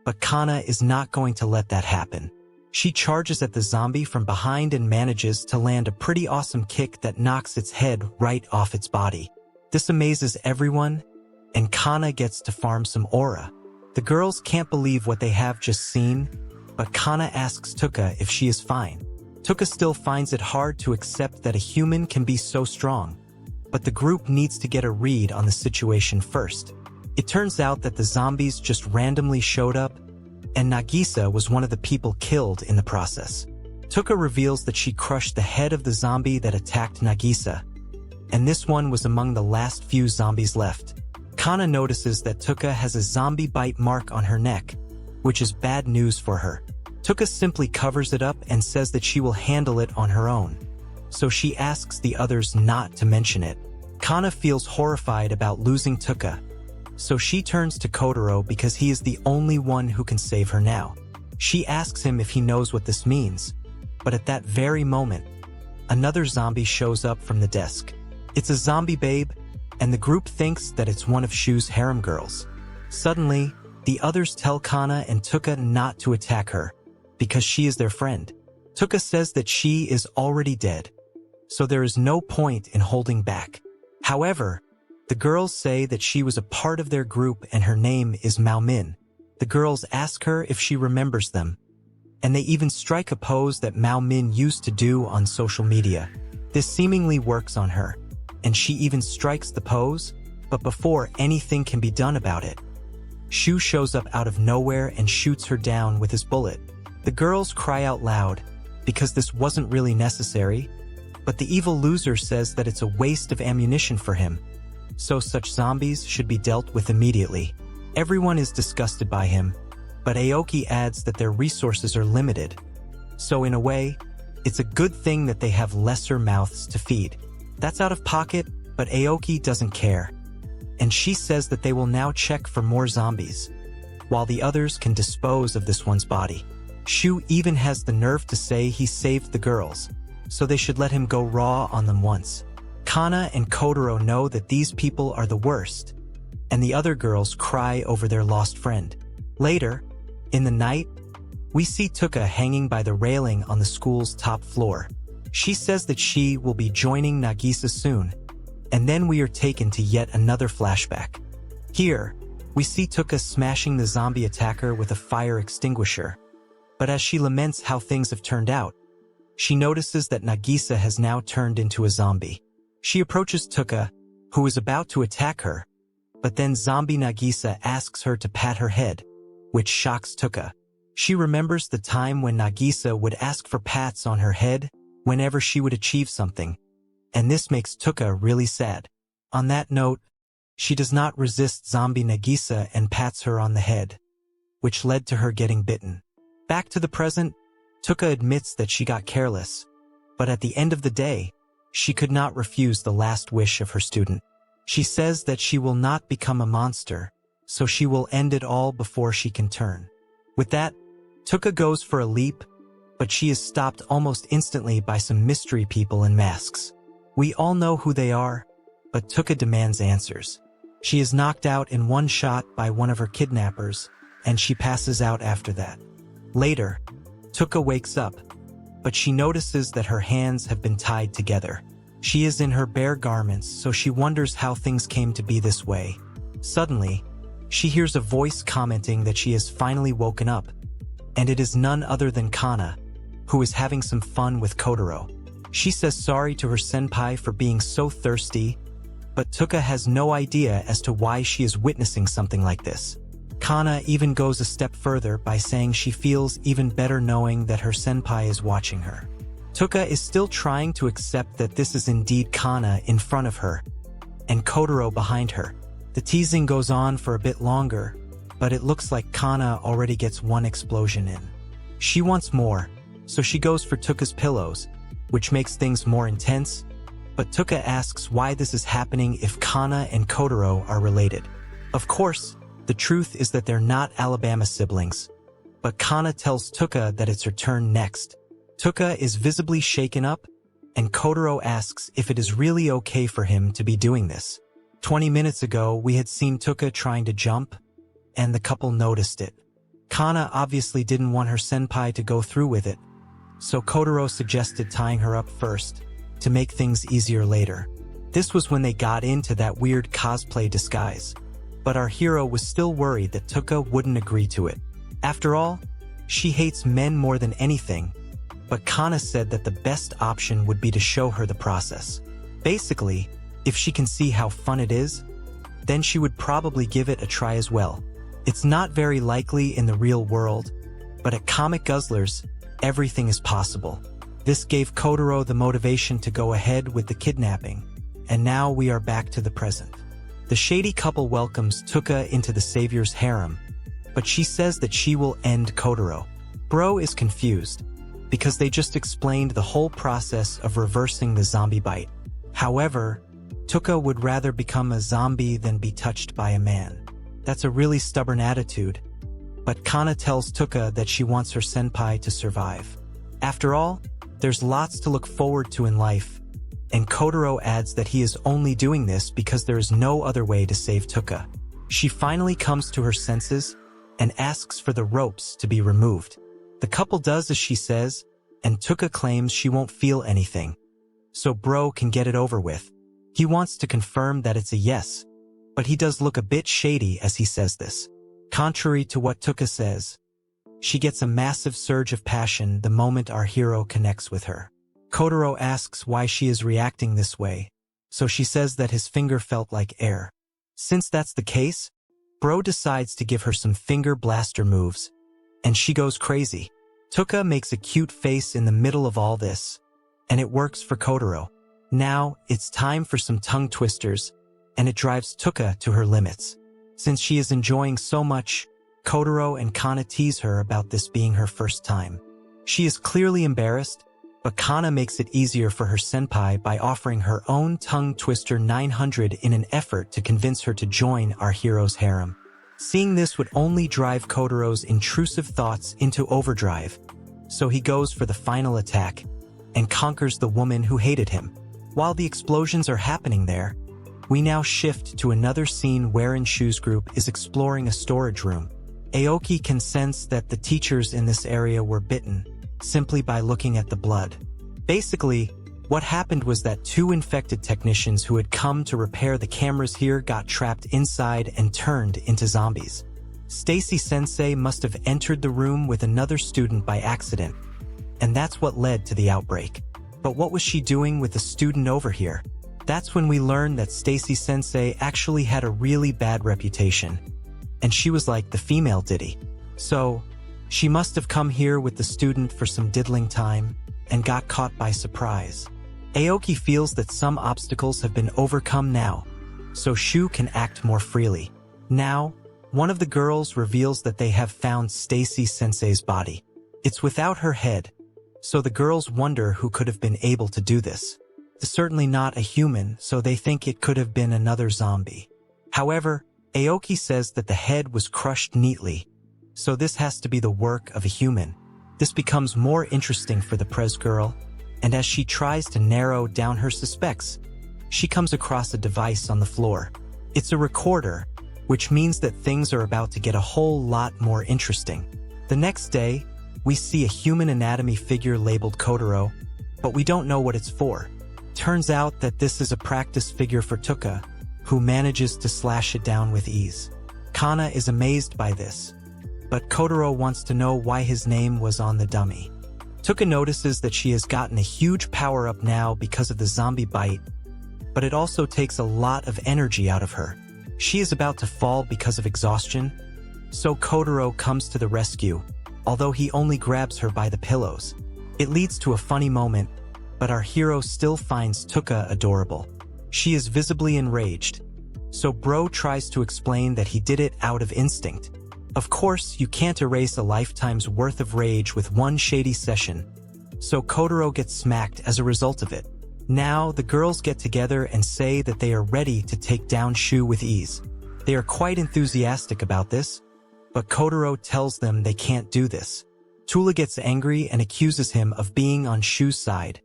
but Kana is not going to let that happen. She charges at the zombie from behind and manages to land a pretty awesome kick that knocks its head right off its body. This amazes everyone, and Kana gets to farm some aura. The girls can't believe what they have just seen, but Kana asks Tuka if she is fine. Tuka still finds it hard to accept that a human can be so strong, but the group needs to get a read on the situation first. It turns out that the zombies just randomly showed up, and Nagisa was one of the people killed in the process. Tuka reveals that she crushed the head of the zombie that attacked Nagisa, and this one was among the last few zombies left. Kana notices that Tuka has a zombie bite mark on her neck, which is bad news for her. Tuka simply covers it up and says that she will handle it on her own, so she asks the others not to mention it. Kana feels horrified about losing Tuka, so she turns to Kotaro because he is the only one who can save her now. She asks him if he knows what this means, but at that very moment, another zombie shows up from the desk. It's a zombie babe, and the group thinks that it's one of Shu's harem girls. Suddenly, the others tell Kana and Tuka not to attack her, because she is their friend. Tuka says that she is already dead, so there is no point in holding back. However, the girls say that she was a part of their group and her name is Mao Min. The girls ask her if she remembers them, and they even strike a pose that Mao Min used to do on social media. This seemingly works on her, and she even strikes the pose, but before anything can be done about it, Shu shows up out of nowhere and shoots her down with his bullet. The girls cry out loud, because this wasn't really necessary, but the evil loser says that it's a waste of ammunition for him, so such zombies should be dealt with immediately. Everyone is disgusted by him, but Aoki adds that their resources are limited. So in a way, it's a good thing that they have lesser mouths to feed. That's out of pocket, but Aoki doesn't care. And she says that they will now check for more zombies, while the others can dispose of this one's body. Shu even has the nerve to say he saved the girls, so they should let him go raw on them once. Kana and Kotaro know that these people are the worst, and the other girls cry over their lost friend. Later, in the night, we see Tuka hanging by the railing on the school's top floor. She says that she will be joining Nagisa soon, and then we are taken to yet another flashback. Here, we see Tuka smashing the zombie attacker with a fire extinguisher, but as she laments how things have turned out, she notices that Nagisa has now turned into a zombie. She approaches Tuka, who is about to attack her, but then zombie Nagisa asks her to pat her head, which shocks Tuka. She remembers the time when Nagisa would ask for pats on her head whenever she would achieve something, and this makes Tuka really sad. On that note, she does not resist zombie Nagisa and pats her on the head, which led to her getting bitten. Back to the present, Tuka admits that she got careless, but at the end of the day, she could not refuse the last wish of her student. She says that she will not become a monster, so she will end it all before she can turn. With that, Tuka goes for a leap, but she is stopped almost instantly by some mystery people in masks. We all know who they are, but Tuka demands answers. She is knocked out in one shot by one of her kidnappers, and she passes out after that. Later, Tuka wakes up, but she notices that her hands have been tied together. She is in her bare garments, so she wonders how things came to be this way. Suddenly, she hears a voice commenting that she has finally woken up, and it is none other than Kana, who is having some fun with Kotaro. She says sorry to her senpai for being so thirsty, but Tuka has no idea as to why she is witnessing something like this. Kana even goes a step further by saying she feels even better knowing that her senpai is watching her. Tuka is still trying to accept that this is indeed Kana in front of her, and Kotaro behind her. The teasing goes on for a bit longer, but it looks like Kana already gets one explosion in. She wants more, so she goes for Tuka's pillows, which makes things more intense, but Tuka asks why this is happening if Kana and Kotaro are related. Of course, the truth is that they're not Alabama siblings, but Kana tells Tuka that it's her turn next. Tuka is visibly shaken up, and Kotaro asks if it is really okay for him to be doing this. 20 minutes ago, we had seen Tuka trying to jump, and the couple noticed it. Kana obviously didn't want her senpai to go through with it, so Kotaro suggested tying her up first, to make things easier later. This was when they got into that weird cosplay disguise, but our hero was still worried that Tuka wouldn't agree to it. After all, she hates men more than anything, but Kana said that the best option would be to show her the process. Basically, if she can see how fun it is, then she would probably give it a try as well. It's not very likely in the real world, but at Comic Guzzlers, everything is possible. This gave Kotaro the motivation to go ahead with the kidnapping, and now we are back to the present. The shady couple welcomes Tuka into the savior's harem, but she says that she will end Kotaro. Bro is confused, because they just explained the whole process of reversing the zombie bite. However, Tuka would rather become a zombie than be touched by a man. That's a really stubborn attitude, but Kana tells Tuka that she wants her senpai to survive. After all, there's lots to look forward to in life, and Kotaro adds that he is only doing this because there is no other way to save Tuka. She finally comes to her senses and asks for the ropes to be removed. The couple does as she says, and Tuka claims she won't feel anything, so Bro can get it over with. He wants to confirm that it's a yes, but he does look a bit shady as he says this. Contrary to what Tuka says, she gets a massive surge of passion the moment our hero connects with her. Kotaro asks why she is reacting this way, so she says that his finger felt like air. Since that's the case, Bro decides to give her some finger blaster moves, and she goes crazy. Tuka makes a cute face in the middle of all this, and it works for Kotaro. Now, it's time for some tongue twisters, and it drives Tuka to her limits. Since she is enjoying so much, Kotaro and Kana tease her about this being her first time. She is clearly embarrassed, but Kana makes it easier for her senpai by offering her own tongue twister 900 in an effort to convince her to join our hero's harem. Seeing this would only drive Kotaro's intrusive thoughts into overdrive, so he goes for the final attack and conquers the woman who hated him. While the explosions are happening there, we now shift to another scene wherein Shu's group is exploring a storage room. Aoki can sense that the teachers in this area were bitten simply by looking at the blood. Basically, what happened was that two infected technicians who had come to repair the cameras here got trapped inside and turned into zombies. Stacy-sensei must have entered the room with another student by accident, and that's what led to the outbreak. But what was she doing with the student over here? That's when we learned that Stacy-sensei actually had a really bad reputation, and she was like the female Diddy. So, she must have come here with the student for some diddling time and got caught by surprise. Aoki feels that some obstacles have been overcome now, so Shu can act more freely. Now, one of the girls reveals that they have found Stacy-sensei's body. It's without her head, so the girls wonder who could have been able to do this. It's certainly not a human, so they think it could have been another zombie. However, Aoki says that the head was crushed neatly, so this has to be the work of a human. This becomes more interesting for the Prez girl, and as she tries to narrow down her suspects, she comes across a device on the floor. It's a recorder, which means that things are about to get a whole lot more interesting. The next day, we see a human anatomy figure labeled Kotaro, but we don't know what it's for. Turns out that this is a practice figure for Tuka, who manages to slash it down with ease. Kana is amazed by this, but Kotaro wants to know why his name was on the dummy. Tuka notices that she has gotten a huge power-up now because of the zombie bite, but it also takes a lot of energy out of her. She is about to fall because of exhaustion, so Kotaro comes to the rescue, although he only grabs her by the pillows. It leads to a funny moment, but our hero still finds Tuka adorable. She is visibly enraged, so Bro tries to explain that he did it out of instinct. Of course, you can't erase a lifetime's worth of rage with one shady session, so Kotaro gets smacked as a result of it. Now, the girls get together and say that they are ready to take down Shu with ease. They are quite enthusiastic about this, but Kotaro tells them they can't do this. Tula gets angry and accuses him of being on Shu's side.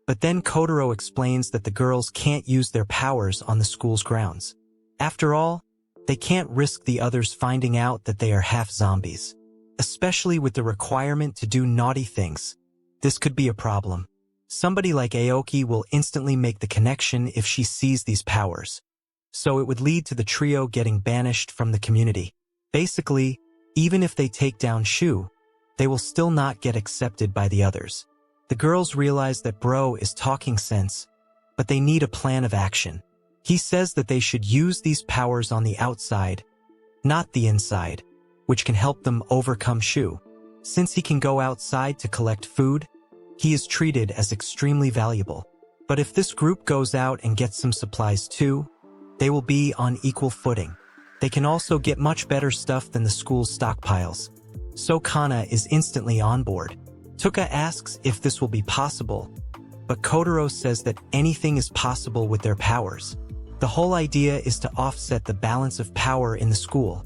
But then Kotaro explains that the girls can't use their powers on the school's grounds. After all, they can't risk the others finding out that they are half zombies. Especially with the requirement to do naughty things. This could be a problem. Somebody like Aoki will instantly make the connection if she sees these powers. So it would lead to the trio getting banished from the community. Basically, even if they take down Shu, they will still not get accepted by the others. The girls realize that Bro is talking sense, but they need a plan of action. He says that they should use these powers on the outside, not the inside, which can help them overcome Shu. Since he can go outside to collect food, he is treated as extremely valuable. But if this group goes out and gets some supplies too, they will be on equal footing. They can also get much better stuff than the school's stockpiles. So Kana is instantly on board. Tuka asks if this will be possible, but Kotaro says that anything is possible with their powers. The whole idea is to offset the balance of power in the school,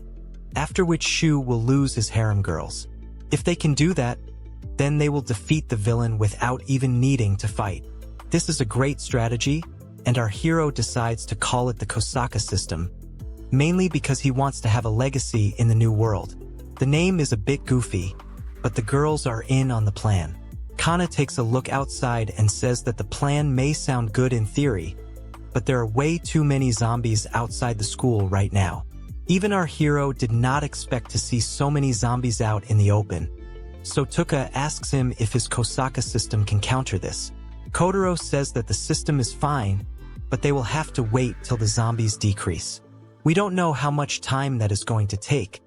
after which Shu will lose his harem girls. If they can do that, then they will defeat the villain without even needing to fight. This is a great strategy, and our hero decides to call it the Kosaka system, mainly because he wants to have a legacy in the new world. The name is a bit goofy, but the girls are in on the plan. Kana takes a look outside and says that the plan may sound good in theory, but there are way too many zombies outside the school right now. Even our hero did not expect to see so many zombies out in the open. So Tuka asks him if his Kosaka system can counter this. Kotaro says that the system is fine, but they will have to wait till the zombies decrease. We don't know how much time that is going to take,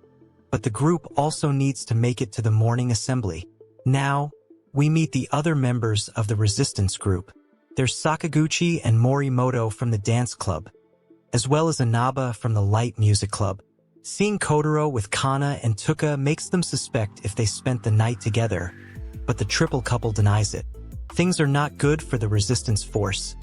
but the group also needs to make it to the morning assembly. Now, we meet the other members of the resistance group. There's Sakaguchi and Morimoto from the dance club, as well as Inaba from the light music club. Seeing Kotaro with Kana and Tuka makes them suspect if they spent the night together, but the triple couple denies it. Things are not good for the resistance force,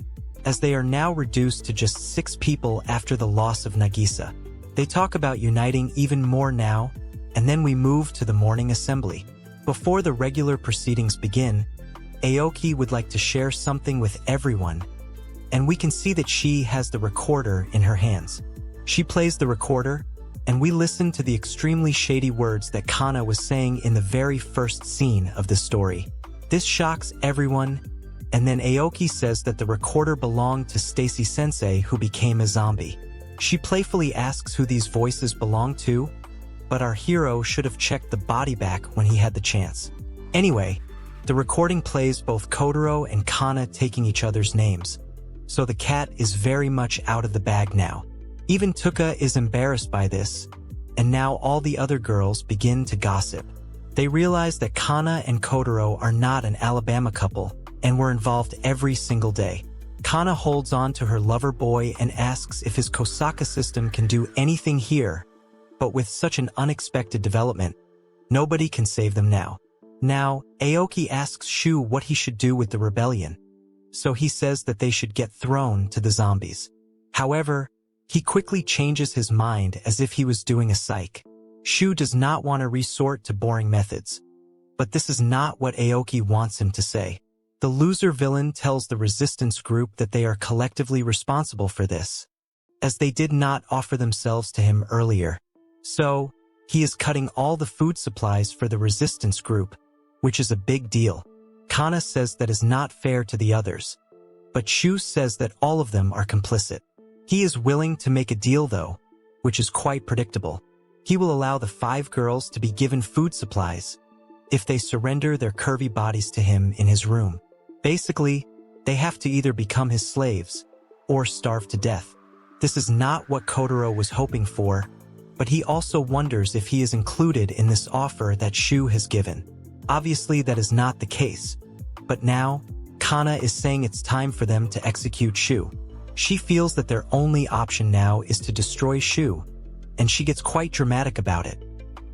as they are now reduced to just 6 people after the loss of Nagisa. They talk about uniting even more now, and then we move to the morning assembly. Before the regular proceedings begin, Aoki would like to share something with everyone, and we can see that she has the recorder in her hands. She plays the recorder, and we listen to the extremely shady words that Kana was saying in the very first scene of the story. This shocks everyone, and then Aoki says that the recorder belonged to Stacy Sensei, who became a zombie. She playfully asks who these voices belong to, but our hero should have checked the body back when he had the chance. Anyway, the recording plays both Kotaro and Kana taking each other's names, so the cat is very much out of the bag now. Even Tuka is embarrassed by this, and now all the other girls begin to gossip. They realize that Kana and Kotaro are not an Alabama couple, and were involved every single day. Kana holds on to her lover boy and asks if his Kosaka system can do anything here, but with such an unexpected development, nobody can save them now. Now, Aoki asks Shu what he should do with the rebellion, so he says that they should get thrown to the zombies. However, he quickly changes his mind as if he was doing a psych. Shu does not want to resort to boring methods, but this is not what Aoki wants him to say. The loser villain tells the resistance group that they are collectively responsible for this, as they did not offer themselves to him earlier. So, he is cutting all the food supplies for the resistance group, which is a big deal. Kana says that is not fair to the others, but Shu says that all of them are complicit. He is willing to make a deal though, which is quite predictable. He will allow the 5 girls to be given food supplies if they surrender their curvy bodies to him in his room. Basically, they have to either become his slaves or starve to death. This is not what Kotaro was hoping for, but he also wonders if he is included in this offer that Shu has given. Obviously, that is not the case, but now, Kana is saying it's time for them to execute Shu. She feels that their only option now is to destroy Shu, and she gets quite dramatic about it.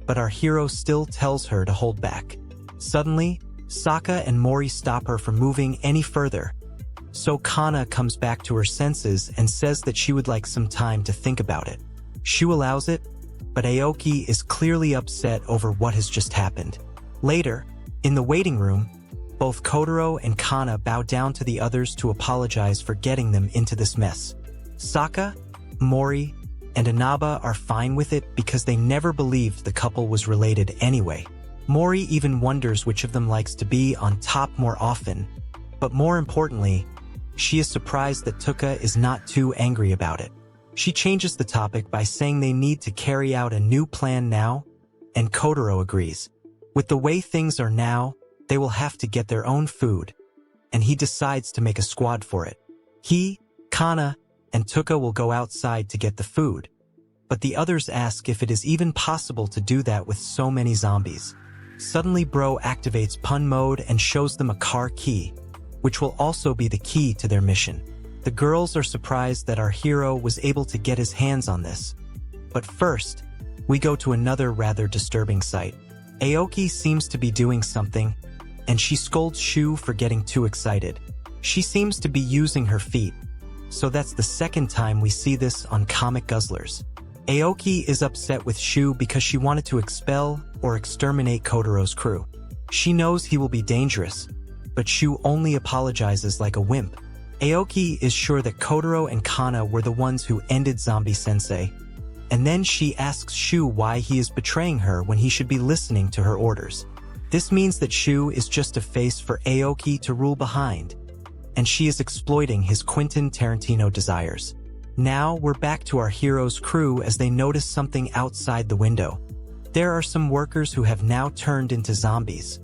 But our hero still tells her to hold back. Suddenly, Saka and Mori stop her from moving any further, so Kana comes back to her senses and says that she would like some time to think about it. Shu allows it, but Aoki is clearly upset over what has just happened. Later, in the waiting room, both Kotaro and Kana bow down to the others to apologize for getting them into this mess. Saka, Mori, and Inaba are fine with it because they never believed the couple was related anyway. Mori even wonders which of them likes to be on top more often, but more importantly, she is surprised that Tuka is not too angry about it. She changes the topic by saying they need to carry out a new plan now, and Kotaro agrees. With the way things are now, they will have to get their own food, and he decides to make a squad for it. He, Kana, and Tuka will go outside to get the food, but the others ask if it is even possible to do that with so many zombies. Suddenly Bro activates pun mode and shows them a car key, which will also be the key to their mission. The girls are surprised that our hero was able to get his hands on this. But first, we go to another rather disturbing sight. Aoki seems to be doing something, and she scolds Shu for getting too excited. She seems to be using her feet, so that's the second time we see this on Comic Guzzlers. Aoki is upset with Shu because she wanted to expel or exterminate Kotaro's crew. She knows he will be dangerous, but Shu only apologizes like a wimp. Aoki is sure that Kotaro and Kana were the ones who ended Zombie Sensei, and then she asks Shu why he is betraying her when he should be listening to her orders. This means that Shu is just a face for Aoki to rule behind, and she is exploiting his Quentin Tarantino desires. Now we're back to our hero's crew as they notice something outside the window. There are some workers who have now turned into zombies,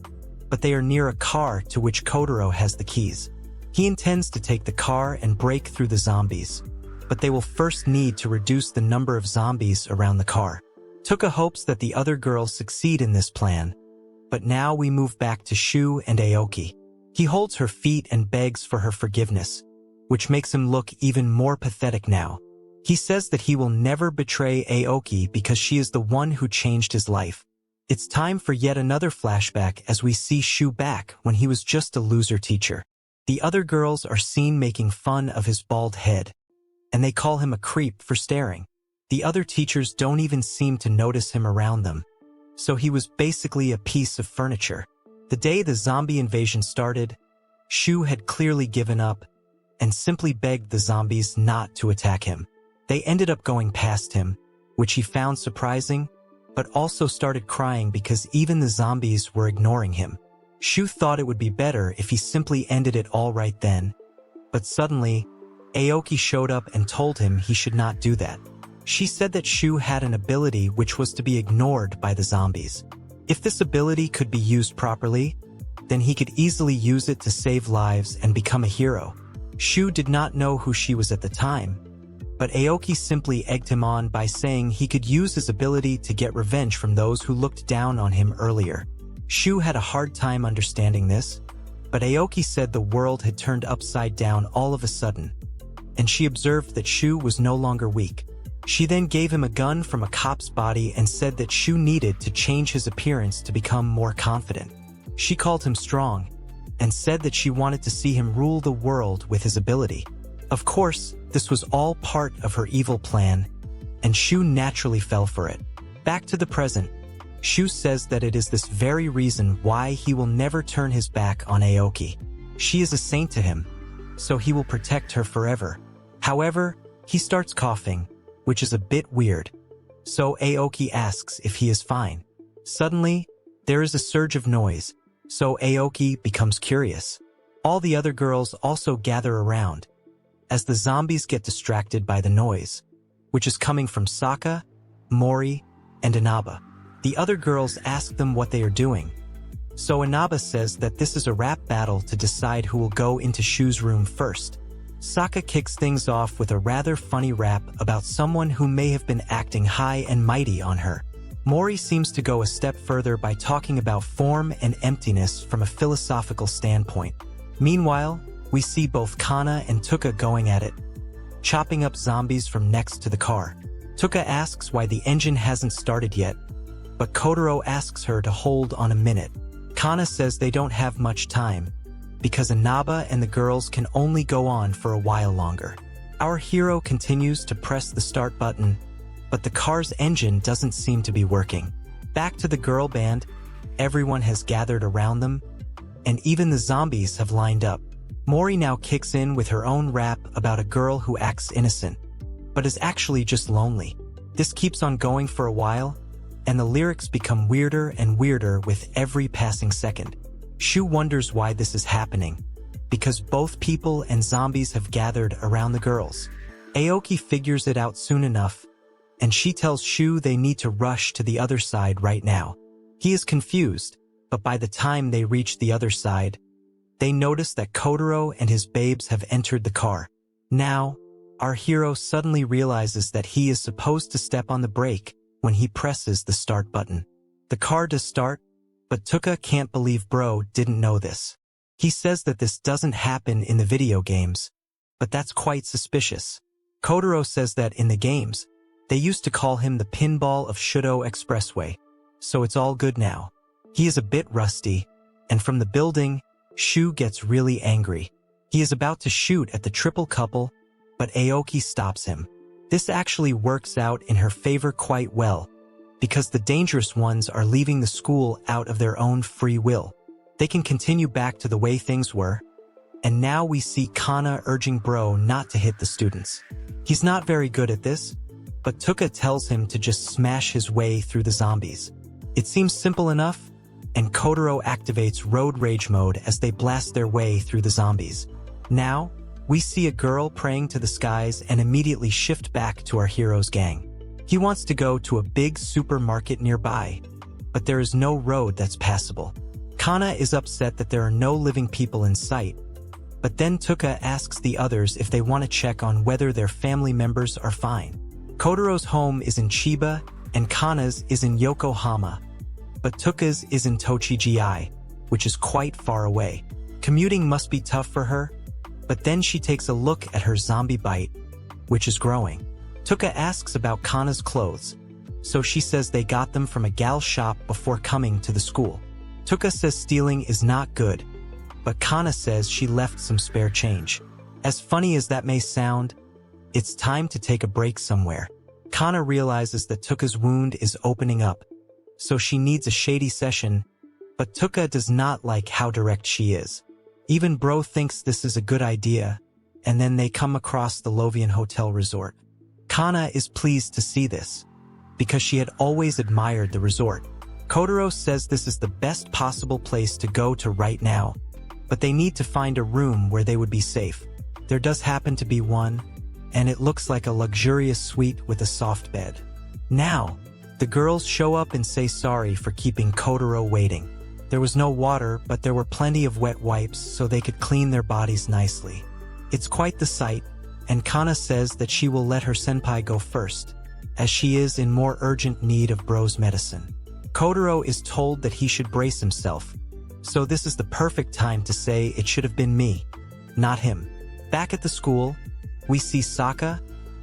but they are near a car to which Kotaro has the keys. He intends to take the car and break through the zombies, but they will first need to reduce the number of zombies around the car. Tuka hopes that the other girls succeed in this plan, but now we move back to Shu and Aoki. He holds her feet and begs for her forgiveness, which makes him look even more pathetic now. He says that he will never betray Aoki because she is the one who changed his life. It's time for yet another flashback as we see Shu back when he was just a loser teacher. The other girls are seen making fun of his bald head, and they call him a creep for staring. The other teachers don't even seem to notice him around them, so he was basically a piece of furniture. The day the zombie invasion started, Shu had clearly given up and simply begged the zombies not to attack him. They ended up going past him, which he found surprising, but also started crying because even the zombies were ignoring him. Shu thought it would be better if he simply ended it all right then, but suddenly, Aoki showed up and told him he should not do that. She said that Shu had an ability which was to be ignored by the zombies. If this ability could be used properly, then he could easily use it to save lives and become a hero. Shu did not know who she was at the time, but Aoki simply egged him on by saying he could use his ability to get revenge from those who looked down on him earlier. Shu had a hard time understanding this, but Aoki said the world had turned upside down all of a sudden, and she observed that Shu was no longer weak. She then gave him a gun from a cop's body and said that Shu needed to change his appearance to become more confident. She called him strong, and said that she wanted to see him rule the world with his ability. Of course, this was all part of her evil plan, and Shu naturally fell for it. Back to the present, Shu says that it is this very reason why he will never turn his back on Aoki. She is a saint to him, so he will protect her forever. However, he starts coughing, which is a bit weird, so Aoki asks if he is fine. Suddenly, there is a surge of noise, so Aoki becomes curious. All the other girls also gather around, as the zombies get distracted by the noise, which is coming from Saka, Mori, and Inaba. The other girls ask them what they are doing, so Inaba says that this is a rap battle to decide who will go into Shu's room first. Saka kicks things off with a rather funny rap about someone who may have been acting high and mighty on her. Mori seems to go a step further by talking about form and emptiness from a philosophical standpoint. Meanwhile, we see both Kana and Tuka going at it, chopping up zombies from next to the car. Tuka asks why the engine hasn't started yet, but Kotaro asks her to hold on a minute. Kana says they don't have much time, because Inaba and the girls can only go on for a while longer. Our hero continues to press the start button, but the car's engine doesn't seem to be working. Back to the girl band, everyone has gathered around them, and even the zombies have lined up. Mori now kicks in with her own rap about a girl who acts innocent, but is actually just lonely. This keeps on going for a while, and the lyrics become weirder and weirder with every passing second. Shu wonders why this is happening, because both people and zombies have gathered around the girls. Aoki figures it out soon enough, and she tells Shu they need to rush to the other side right now. He is confused, but by the time they reach the other side, they notice that Kotaro and his babes have entered the car. Now, our hero suddenly realizes that he is supposed to step on the brake when he presses the start button. The car does start, but Tuka can't believe bro didn't know this. He says that this doesn't happen in the video games, but that's quite suspicious. Kotaro says that in the games, they used to call him the pinball of Shudo Expressway, so it's all good now. He is a bit rusty, and from the building, Shu gets really angry. He is about to shoot at the triple couple, but Aoki stops him. This actually works out in her favor quite well, because the dangerous ones are leaving the school out of their own free will. They can continue back to the way things were, and now we see Kana urging bro not to hit the students. He's not very good at this, but Tuka tells him to just smash his way through the zombies. It seems simple enough, and Kotaro activates road rage mode as they blast their way through the zombies. Now, we see a girl praying to the skies and immediately shift back to our hero's gang. He wants to go to a big supermarket nearby, but there is no road that's passable. Kana is upset that there are no living people in sight, but then Tuka asks the others if they want to check on whether their family members are fine. Kotaro's home is in Chiba, and Kana's is in Yokohama, but Tuka's is in Tochigi, which is quite far away. Commuting must be tough for her, but then she takes a look at her zombie bite, which is growing. Tuka asks about Kana's clothes, so she says they got them from a gal shop before coming to the school. Tuka says stealing is not good, but Kana says she left some spare change. As funny as that may sound, it's time to take a break somewhere. Kana realizes that Tuka's wound is opening up, so she needs a shady session, but Tuka does not like how direct she is. Even Bro thinks this is a good idea, and then they come across the Lovian Hotel Resort. Kana is pleased to see this, because she had always admired the resort. Kotaro says this is the best possible place to go to right now, but they need to find a room where they would be safe. There does happen to be one, and it looks like a luxurious suite with a soft bed. Now, the girls show up and say sorry for keeping Kotaro waiting. There was no water, but there were plenty of wet wipes so they could clean their bodies nicely. It's quite the sight, and Kana says that she will let her senpai go first, as she is in more urgent need of Bro's medicine. Kotaro is told that he should brace himself, so this is the perfect time to say it should have been me, not him. Back at the school, we see Saka,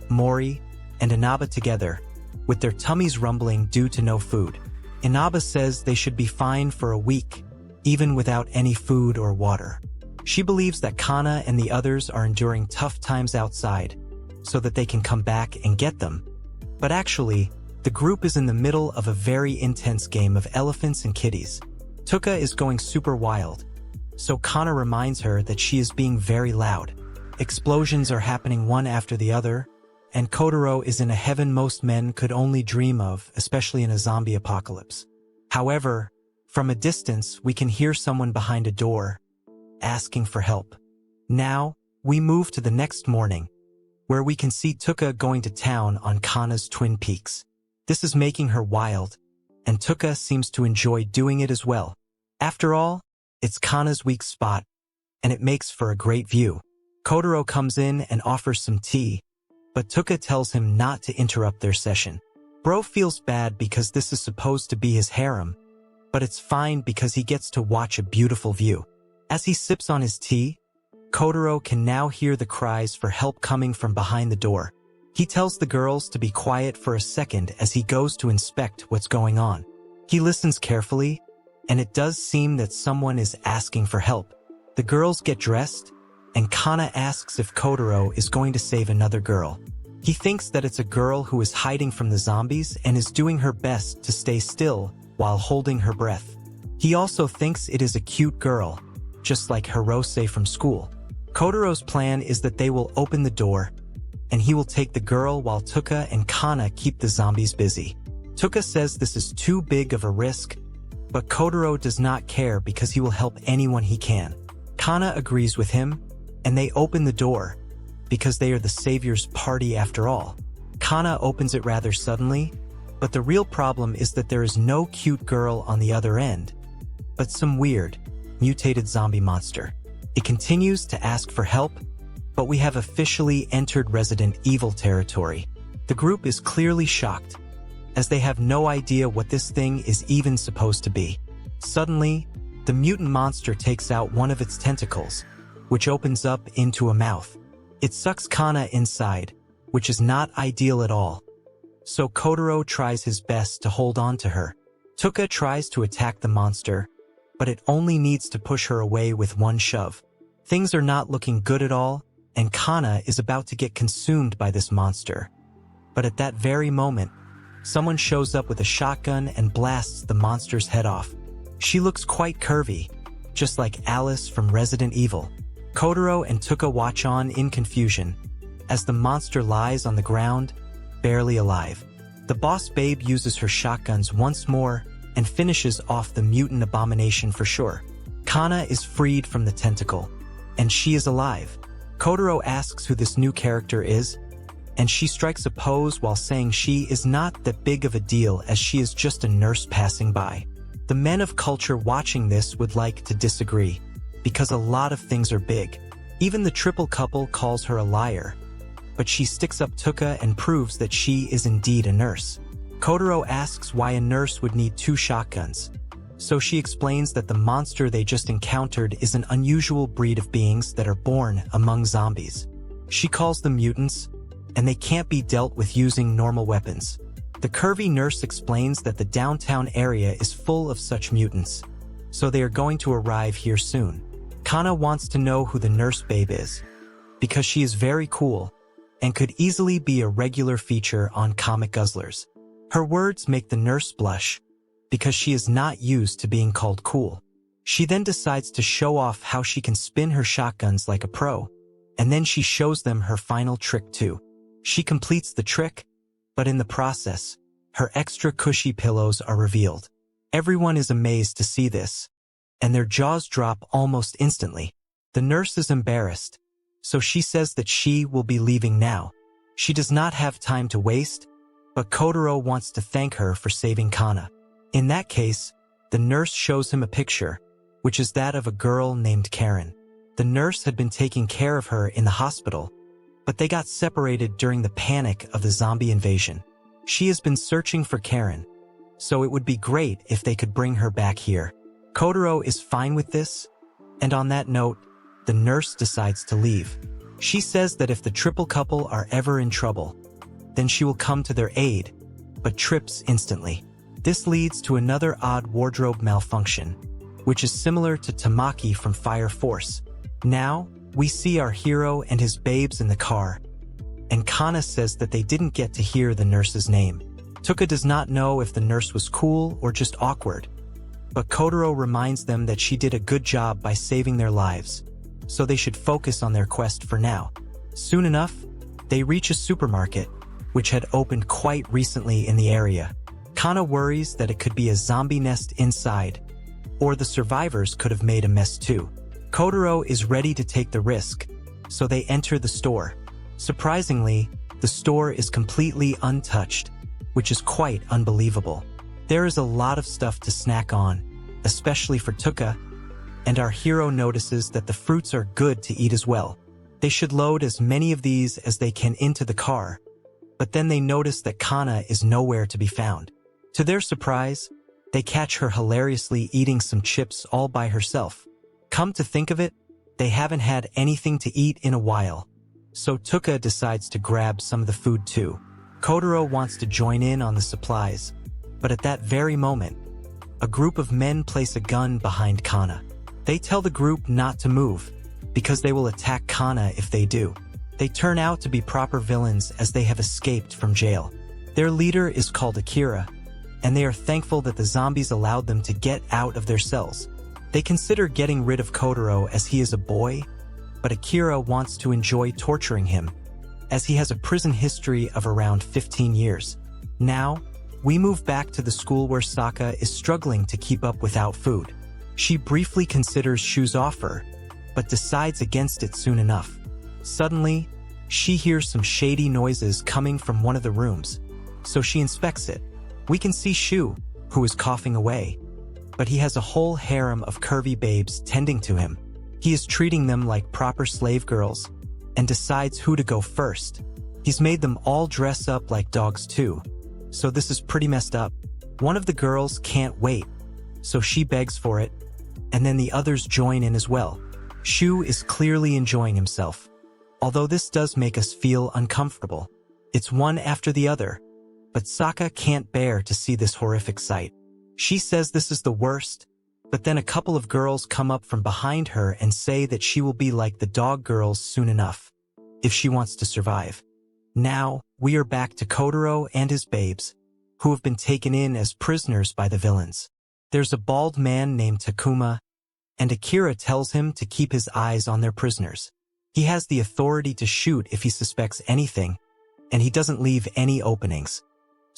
Mori, and Inaba together, with their tummies rumbling due to no food. Inaba says they should be fine for a week, even without any food or water. She believes that Kana and the others are enduring tough times outside, so that they can come back and get them. But actually, the group is in the middle of a very intense game of elephants and kitties. Tuka is going super wild, so Kana reminds her that she is being very loud. Explosions are happening one after the other, and Kotaro is in a heaven most men could only dream of, especially in a zombie apocalypse. However, from a distance, we can hear someone behind a door, asking for help. Now, we move to the next morning, where we can see Tuka going to town on Kana's Twin Peaks. This is making her wild, and Tuka seems to enjoy doing it as well. After all, it's Kana's weak spot, and it makes for a great view. Kotaro comes in and offers some tea, but Tuka tells him not to interrupt their session. Bro feels bad because this is supposed to be his harem, but it's fine because he gets to watch a beautiful view. As he sips on his tea, Kotaro can now hear the cries for help coming from behind the door. He tells the girls to be quiet for a second as he goes to inspect what's going on. He listens carefully, and it does seem that someone is asking for help. The girls get dressed, and Kana asks if Kotaro is going to save another girl. He thinks that it's a girl who is hiding from the zombies and is doing her best to stay still while holding her breath. He also thinks it is a cute girl, just like Hirose from school. Kotaro's plan is that they will open the door, and he will take the girl while Tuka and Kana keep the zombies busy. Tuka says this is too big of a risk, but Kotaro does not care because he will help anyone he can. Kana agrees with him, and they open the door, because they are the savior's party after all. Kana opens it rather suddenly, but the real problem is that there is no cute girl on the other end, but some weird, mutated zombie monster. It continues to ask for help, but we have officially entered Resident Evil territory. The group is clearly shocked, as they have no idea what this thing is even supposed to be. Suddenly, the mutant monster takes out one of its tentacles, which opens up into a mouth. It sucks Kana inside, which is not ideal at all. So Kotaro tries his best to hold on to her. Tuka tries to attack the monster, but it only needs to push her away with one shove. Things are not looking good at all, and Kana is about to get consumed by this monster. But at that very moment, someone shows up with a shotgun and blasts the monster's head off. She looks quite curvy, just like Alice from Resident Evil. Kotaro and Tuka watch on in confusion, as the monster lies on the ground, barely alive. The boss babe uses her shotguns once more and finishes off the mutant abomination for sure. Kana is freed from the tentacle, and she is alive. Kotaro asks who this new character is, and she strikes a pose while saying she is not that big of a deal as she is just a nurse passing by. The men of culture watching this would like to disagree, because a lot of things are big. Even the triple couple calls her a liar, but she sticks up Tuka and proves that she is indeed a nurse. Kotaro asks why a nurse would need 2 shotguns, so she explains that the monster they just encountered is an unusual breed of beings that are born among zombies. She calls them mutants, and they can't be dealt with using normal weapons. The curvy nurse explains that the downtown area is full of such mutants, so they are going to arrive here soon. Kana wants to know who the nurse babe is, because she is very cool and could easily be a regular feature on Comic Guzzlers. Her words make the nurse blush, because she is not used to being called cool. She then decides to show off how she can spin her shotguns like a pro, and then she shows them her final trick too. She completes the trick, but in the process, her extra cushy pillows are revealed. Everyone is amazed to see this, and their jaws drop almost instantly. The nurse is embarrassed, so she says that she will be leaving now. She does not have time to waste, but Kotaro wants to thank her for saving Kana. In that case, the nurse shows him a picture, which is that of a girl named Karen. The nurse had been taking care of her in the hospital, but they got separated during the panic of the zombie invasion. She has been searching for Karen, so it would be great if they could bring her back here. Kotaro is fine with this, and on that note, the nurse decides to leave. She says that if the triple couple are ever in trouble, then she will come to their aid, but trips instantly. This leads to another odd wardrobe malfunction, which is similar to Tamaki from Fire Force. Now, we see our hero and his babes in the car, and Kana says that they didn't get to hear the nurse's name. Tuka does not know if the nurse was cool or just awkward, but Kotaro reminds them that she did a good job by saving their lives, so they should focus on their quest for now. Soon enough, they reach a supermarket, which had opened quite recently in the area. Kana worries that it could be a zombie nest inside, or the survivors could have made a mess too. Kotaro is ready to take the risk, so they enter the store. Surprisingly, the store is completely untouched, which is quite unbelievable. There is a lot of stuff to snack on, especially for Tuka, and our hero notices that the fruits are good to eat as well. They should load as many of these as they can into the car, but then they notice that Kana is nowhere to be found. To their surprise, they catch her hilariously eating some chips all by herself. Come to think of it, they haven't had anything to eat in a while, so Tuka decides to grab some of the food too. Kotaro wants to join in on the supplies, but at that very moment, a group of men place a gun behind Kana. They tell the group not to move, because they will attack Kana if they do. They turn out to be proper villains as they have escaped from jail. Their leader is called Akira, and they are thankful that the zombies allowed them to get out of their cells. They consider getting rid of Kotaro as he is a boy, but Akira wants to enjoy torturing him, as he has a prison history of around 15 years. Now, we move back to the school where Saka is struggling to keep up without food. She briefly considers Shu's offer, but decides against it soon enough. Suddenly, she hears some shady noises coming from one of the rooms, so she inspects it. We can see Shu, who is coughing away, but he has a whole harem of curvy babes tending to him. He is treating them like proper slave girls, and decides who to go first. He's made them all dress up like dogs too, so this is pretty messed up. One of the girls can't wait, so she begs for it, and then the others join in as well. Shu is clearly enjoying himself, although this does make us feel uncomfortable. It's one after the other, but Saka can't bear to see this horrific sight. She says this is the worst, but then a couple of girls come up from behind her and say that she will be like the dog girls soon enough, if she wants to survive. Now, we are back to Kotaro and his babes, who have been taken in as prisoners by the villains. There's a bald man named Takuma, and Akira tells him to keep his eyes on their prisoners. He has the authority to shoot if he suspects anything, and he doesn't leave any openings.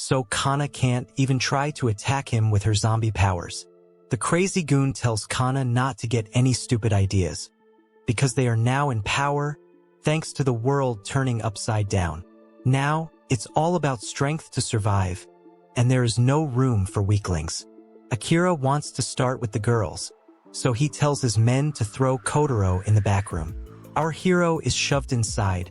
so Kana can't even try to attack him with her zombie powers. The crazy goon tells Kana not to get any stupid ideas, because they are now in power thanks to the world turning upside down. Now, it's all about strength to survive, and there is no room for weaklings. Akira wants to start with the girls, so he tells his men to throw Kotaro in the back room. Our hero is shoved inside,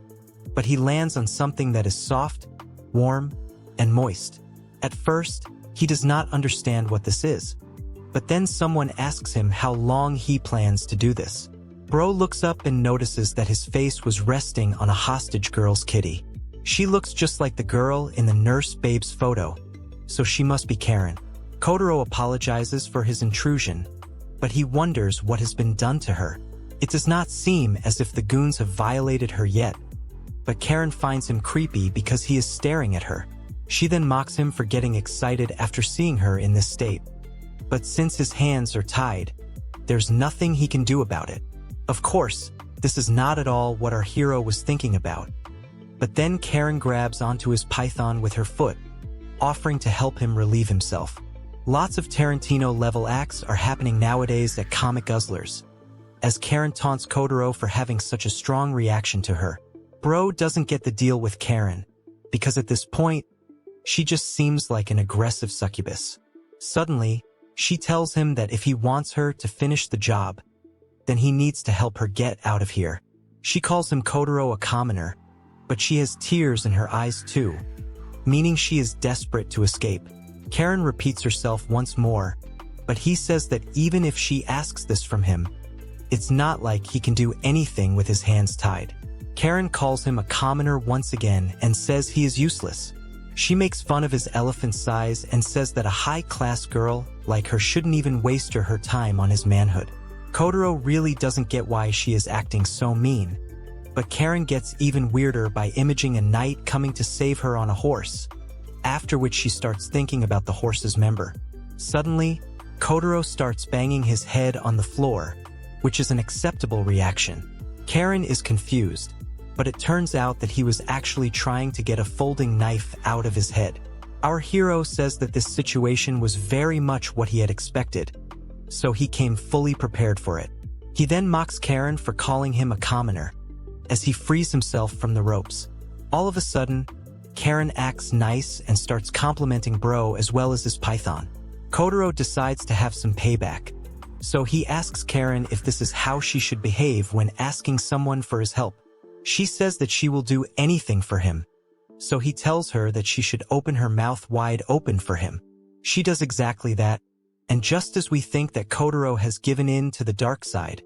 but he lands on something that is soft, warm, and moist. At first, he does not understand what this is, but then someone asks him how long he plans to do this. Bro looks up and notices that his face was resting on a hostage girl's kitty. She looks just like the girl in the nurse babe's photo, so she must be Karen. Kotaro apologizes for his intrusion, but he wonders what has been done to her. It does not seem as if the goons have violated her yet, but Karen finds him creepy because he is staring at her. She then mocks him for getting excited after seeing her in this state. But since his hands are tied, there's nothing he can do about it. Of course, this is not at all what our hero was thinking about. But then Karen grabs onto his python with her foot, offering to help him relieve himself. Lots of Tarantino-level acts are happening nowadays at comic guzzlers, as Karen taunts Kotaro for having such a strong reaction to her. Bro doesn't get the deal with Karen, because at this point, she just seems like an aggressive succubus. Suddenly, she tells him that if he wants her to finish the job, then he needs to help her get out of here. She calls him Kotaro a commoner, but she has tears in her eyes too, meaning she is desperate to escape. Karen repeats herself once more, but he says that even if she asks this from him, it's not like he can do anything with his hands tied. Karen calls him a commoner once again and says he is useless. She makes fun of his elephant size and says that a high-class girl like her shouldn't even waste her time on his manhood. Kotaro really doesn't get why she is acting so mean, but Karen gets even weirder by imaging a knight coming to save her on a horse, after which she starts thinking about the horse's member. Suddenly, Kotaro starts banging his head on the floor, which is an acceptable reaction. Karen is confused, but it turns out that he was actually trying to get a folding knife out of his head. Our hero says that this situation was very much what he had expected, so he came fully prepared for it. He then mocks Karen for calling him a commoner, as he frees himself from the ropes. All of a sudden, Karen acts nice and starts complimenting Bro as well as his python. Kotaro decides to have some payback, so he asks Karen if this is how she should behave when asking someone for his help. She says that she will do anything for him, so he tells her that she should open her mouth wide open for him. She does exactly that, and just as we think that Kotaro has given in to the dark side,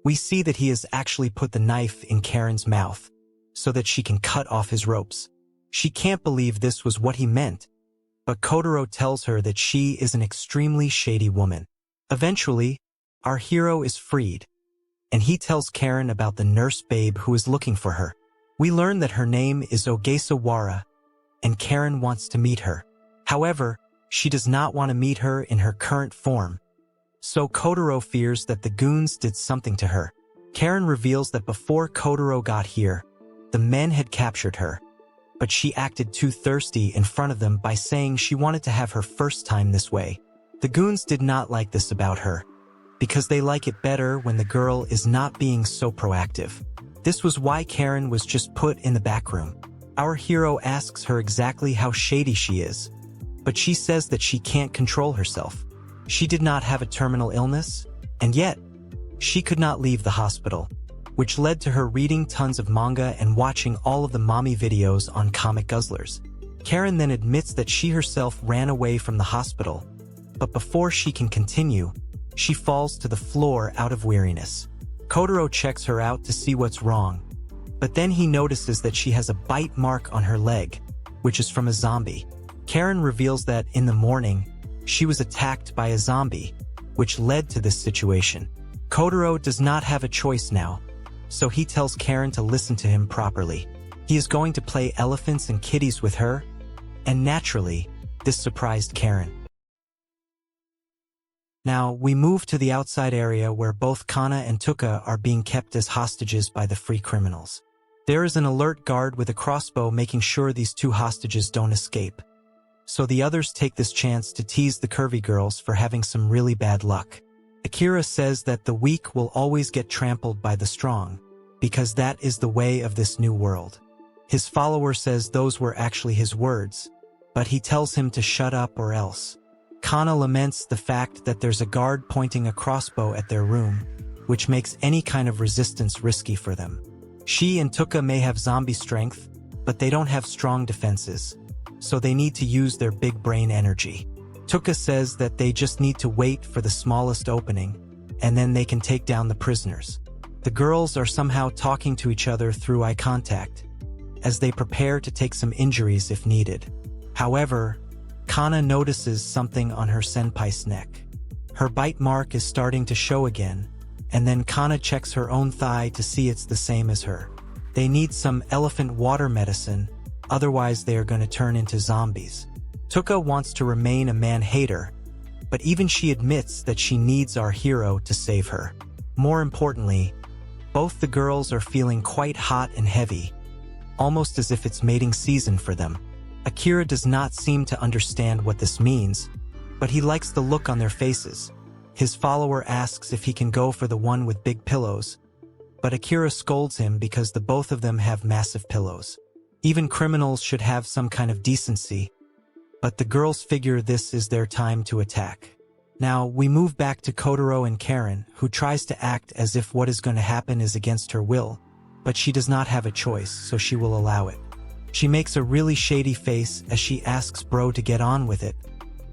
we see that he has actually put the knife in Karen's mouth, so that she can cut off his ropes. She can't believe this was what he meant, but Kotaro tells her that she is an extremely shady woman. Eventually, our hero is freed, and he tells Karen about the nurse babe who is looking for her. We learn that her name is Ogasawara, and Karen wants to meet her. However, she does not want to meet her in her current form, so Kotaro fears that the goons did something to her. Karen reveals that before Kotaro got here, the men had captured her, but she acted too thirsty in front of them by saying she wanted to have her first time this way. The goons did not like this about her, because they like it better when the girl is not being so proactive. This was why Karen was just put in the back room. Our hero asks her exactly how shady she is, but she says that she can't control herself. She did not have a terminal illness, and yet, she could not leave the hospital, which led to her reading tons of manga and watching all of the mommy videos on comic guzzlers. Karen then admits that she herself ran away from the hospital, but before she can continue, she falls to the floor out of weariness. Kotaro checks her out to see what's wrong, but then he notices that she has a bite mark on her leg, which is from a zombie. Karen reveals that in the morning, she was attacked by a zombie, which led to this situation. Kotaro does not have a choice now, so he tells Karen to listen to him properly. He is going to play elephants and kitties with her, and naturally, this surprised Karen. Now, we move to the outside area where both Kana and Tuka are being kept as hostages by the free criminals. There is an alert guard with a crossbow making sure these two hostages don't escape. so the others take this chance to tease the curvy girls for having some really bad luck. Akira says that the weak will always get trampled by the strong, because that is the way of this new world. His follower says those were actually his words, but he tells him to shut up or else. Kana laments the fact that there's a guard pointing a crossbow at their room, which makes any kind of resistance risky for them. She and Tuka may have zombie strength, but they don't have strong defenses, so they need to use their big brain energy. Tuka says that they just need to wait for the smallest opening, and then they can take down the prisoners. The girls are somehow talking to each other through eye contact, as they prepare to take some injuries if needed. However, Kana notices something on her senpai's neck. Her bite mark is starting to show again, and then Kana checks her own thigh to see it's the same as her. They need some elephant water medicine, otherwise they are going to turn into zombies. Tuka wants to remain a man-hater, but even she admits that she needs our hero to save her. More importantly, both the girls are feeling quite hot and heavy, almost as if it's mating season for them. Akira does not seem to understand what this means, but he likes the look on their faces. His follower asks if he can go for the one with big pillows, but Akira scolds him because the both of them have massive pillows. Even criminals should have some kind of decency, but the girls figure this is their time to attack. Now, we move back to Kotaro and Karen, who tries to act as if what is going to happen is against her will, but she does not have a choice, so she will allow it. She makes a really shady face as she asks Bro to get on with it,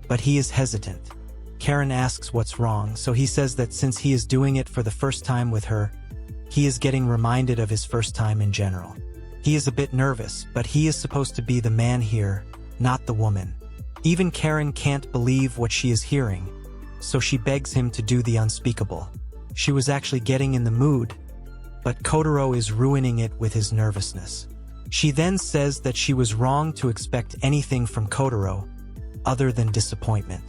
but he is hesitant. Karen asks what's wrong, so he says that since he is doing it for the first time with her, he is getting reminded of his first time in general. He is a bit nervous, but he is supposed to be the man here, not the woman. Even Karen can't believe what she is hearing, so she begs him to do the unspeakable. She was actually getting in the mood, but Kotaro is ruining it with his nervousness. She then says that she was wrong to expect anything from Kotaro, other than disappointment.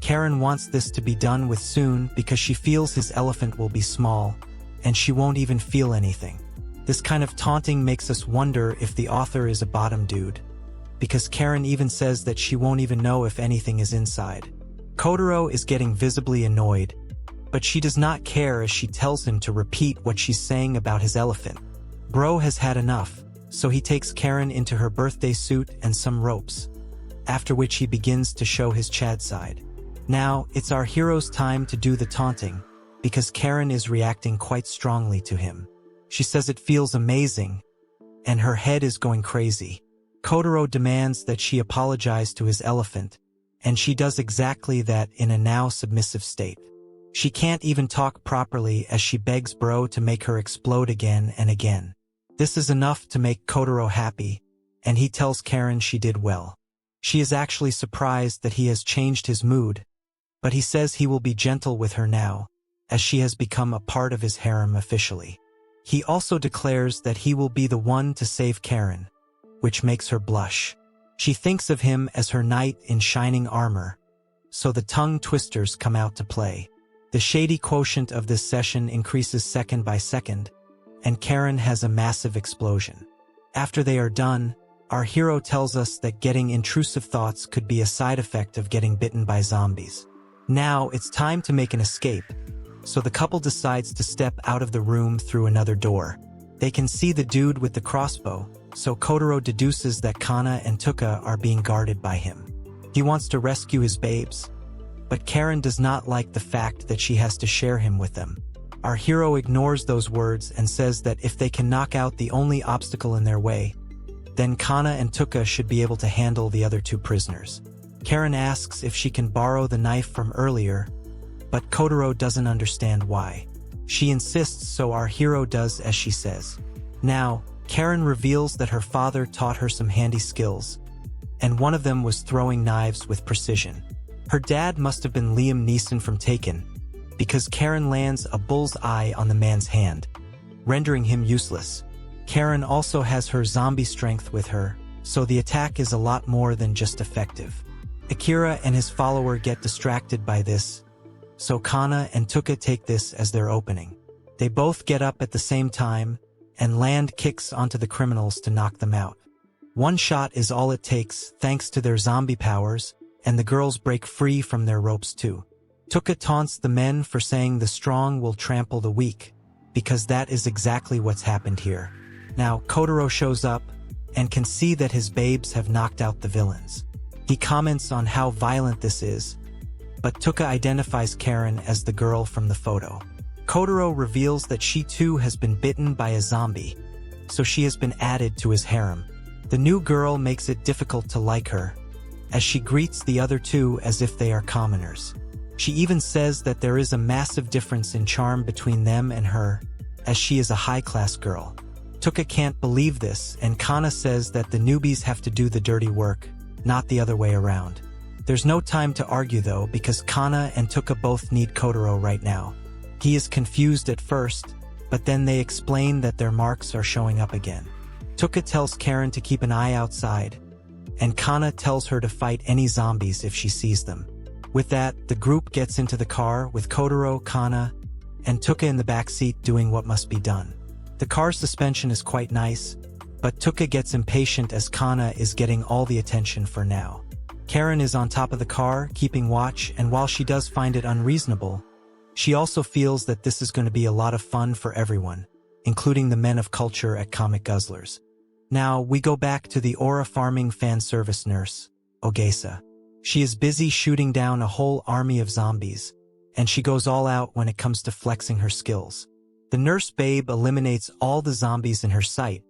Karen wants this to be done with soon because she feels his elephant will be small, and she won't even feel anything. This kind of taunting makes us wonder if the author is a bottom dude, because Karen even says that she won't even know if anything is inside. Kotaro is getting visibly annoyed, but she does not care as she tells him to repeat what she's saying about his elephant. Bro has had enough, so he takes Karen into her birthday suit and some ropes, after which he begins to show his Chad side. Now, it's our hero's time to do the taunting, because Karen is reacting quite strongly to him. She says it feels amazing, and her head is going crazy. Kotaro demands that she apologize to his elephant, and she does exactly that in a now submissive state. She can't even talk properly as she begs Bro to make her explode again and again. This is enough to make Kotaro happy, and he tells Karen she did well. She is actually surprised that he has changed his mood, but he says he will be gentle with her now, as she has become a part of his harem officially. He also declares that he will be the one to save Karen, which makes her blush. She thinks of him as her knight in shining armor, so the tongue twisters come out to play. The shady quotient of this session increases second by second, and Karen has a massive explosion. After they are done, our hero tells us that getting intrusive thoughts could be a side effect of getting bitten by zombies. Now it's time to make an escape, so the couple decides to step out of the room through another door. They can see the dude with the crossbow, so Kotaro deduces that Kana and Tuka are being guarded by him. He wants to rescue his babes, but Karen does not like the fact that she has to share him with them. Our hero ignores those words and says that if they can knock out the only obstacle in their way, then Kana and Tuka should be able to handle the other two prisoners. Karen asks if she can borrow the knife from earlier, but Kotaro doesn't understand why. She insists, so our hero does as she says. Now, Karen reveals that her father taught her some handy skills, and one of them was throwing knives with precision. Her dad must have been Liam Neeson from Taken, because Karen lands a bull's eye on the man's hand, rendering him useless. Karen also has her zombie strength with her, so the attack is a lot more than just effective. Akira and his follower get distracted by this, so Kana and Tuka take this as their opening. They both get up at the same time and land kicks onto the criminals to knock them out. One shot is all it takes, thanks to their zombie powers, and the girls break free from their ropes too. Tuka taunts the men for saying the strong will trample the weak, because that is exactly what's happened here. Now, Kotaro shows up, and can see that his babes have knocked out the villains. He comments on how violent this is, but Tuka identifies Karen as the girl from the photo. Kotaro reveals that she too has been bitten by a zombie, so she has been added to his harem. The new girl makes it difficult to like her, as she greets the other two as if they are commoners. She even says that there is a massive difference in charm between them and her, as she is a high-class girl. Tuka can't believe this, and Kana says that the newbies have to do the dirty work, not the other way around. There's no time to argue though, because Kana and Tuka both need Kotaro right now. He is confused at first, but then they explain that their marks are showing up again. Tuka tells Karen to keep an eye outside, and Kana tells her to fight any zombies if she sees them. With that, the group gets into the car with Kotaro, Kana, and Tuka in the backseat doing what must be done. The car's suspension is quite nice, but Tuka gets impatient as Kana is getting all the attention for now. Karen is on top of the car, keeping watch, and while she does find it unreasonable, she also feels that this is going to be a lot of fun for everyone, including the men of culture at Comic Guzzlers. Now, we go back to the aura farming fan service nurse, Ogesa. She is busy shooting down a whole army of zombies, and she goes all out when it comes to flexing her skills. The nurse babe eliminates all the zombies in her sight,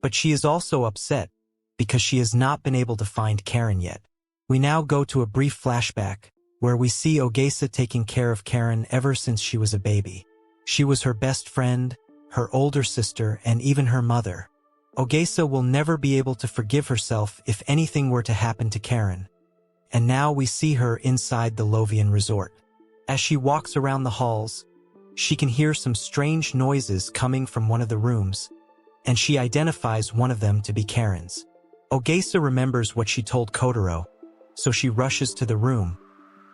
but she is also upset because she has not been able to find Karen yet. We now go to a brief flashback, where we see Ogesa taking care of Karen ever since she was a baby. She was her best friend, her older sister, and even her mother. Ogesa will never be able to forgive herself if anything were to happen to Karen. And now we see her inside the Lovian resort. As she walks around the halls, she can hear some strange noises coming from one of the rooms, and she identifies one of them to be Karen's. Ogesa remembers what she told Kotaro, so she rushes to the room.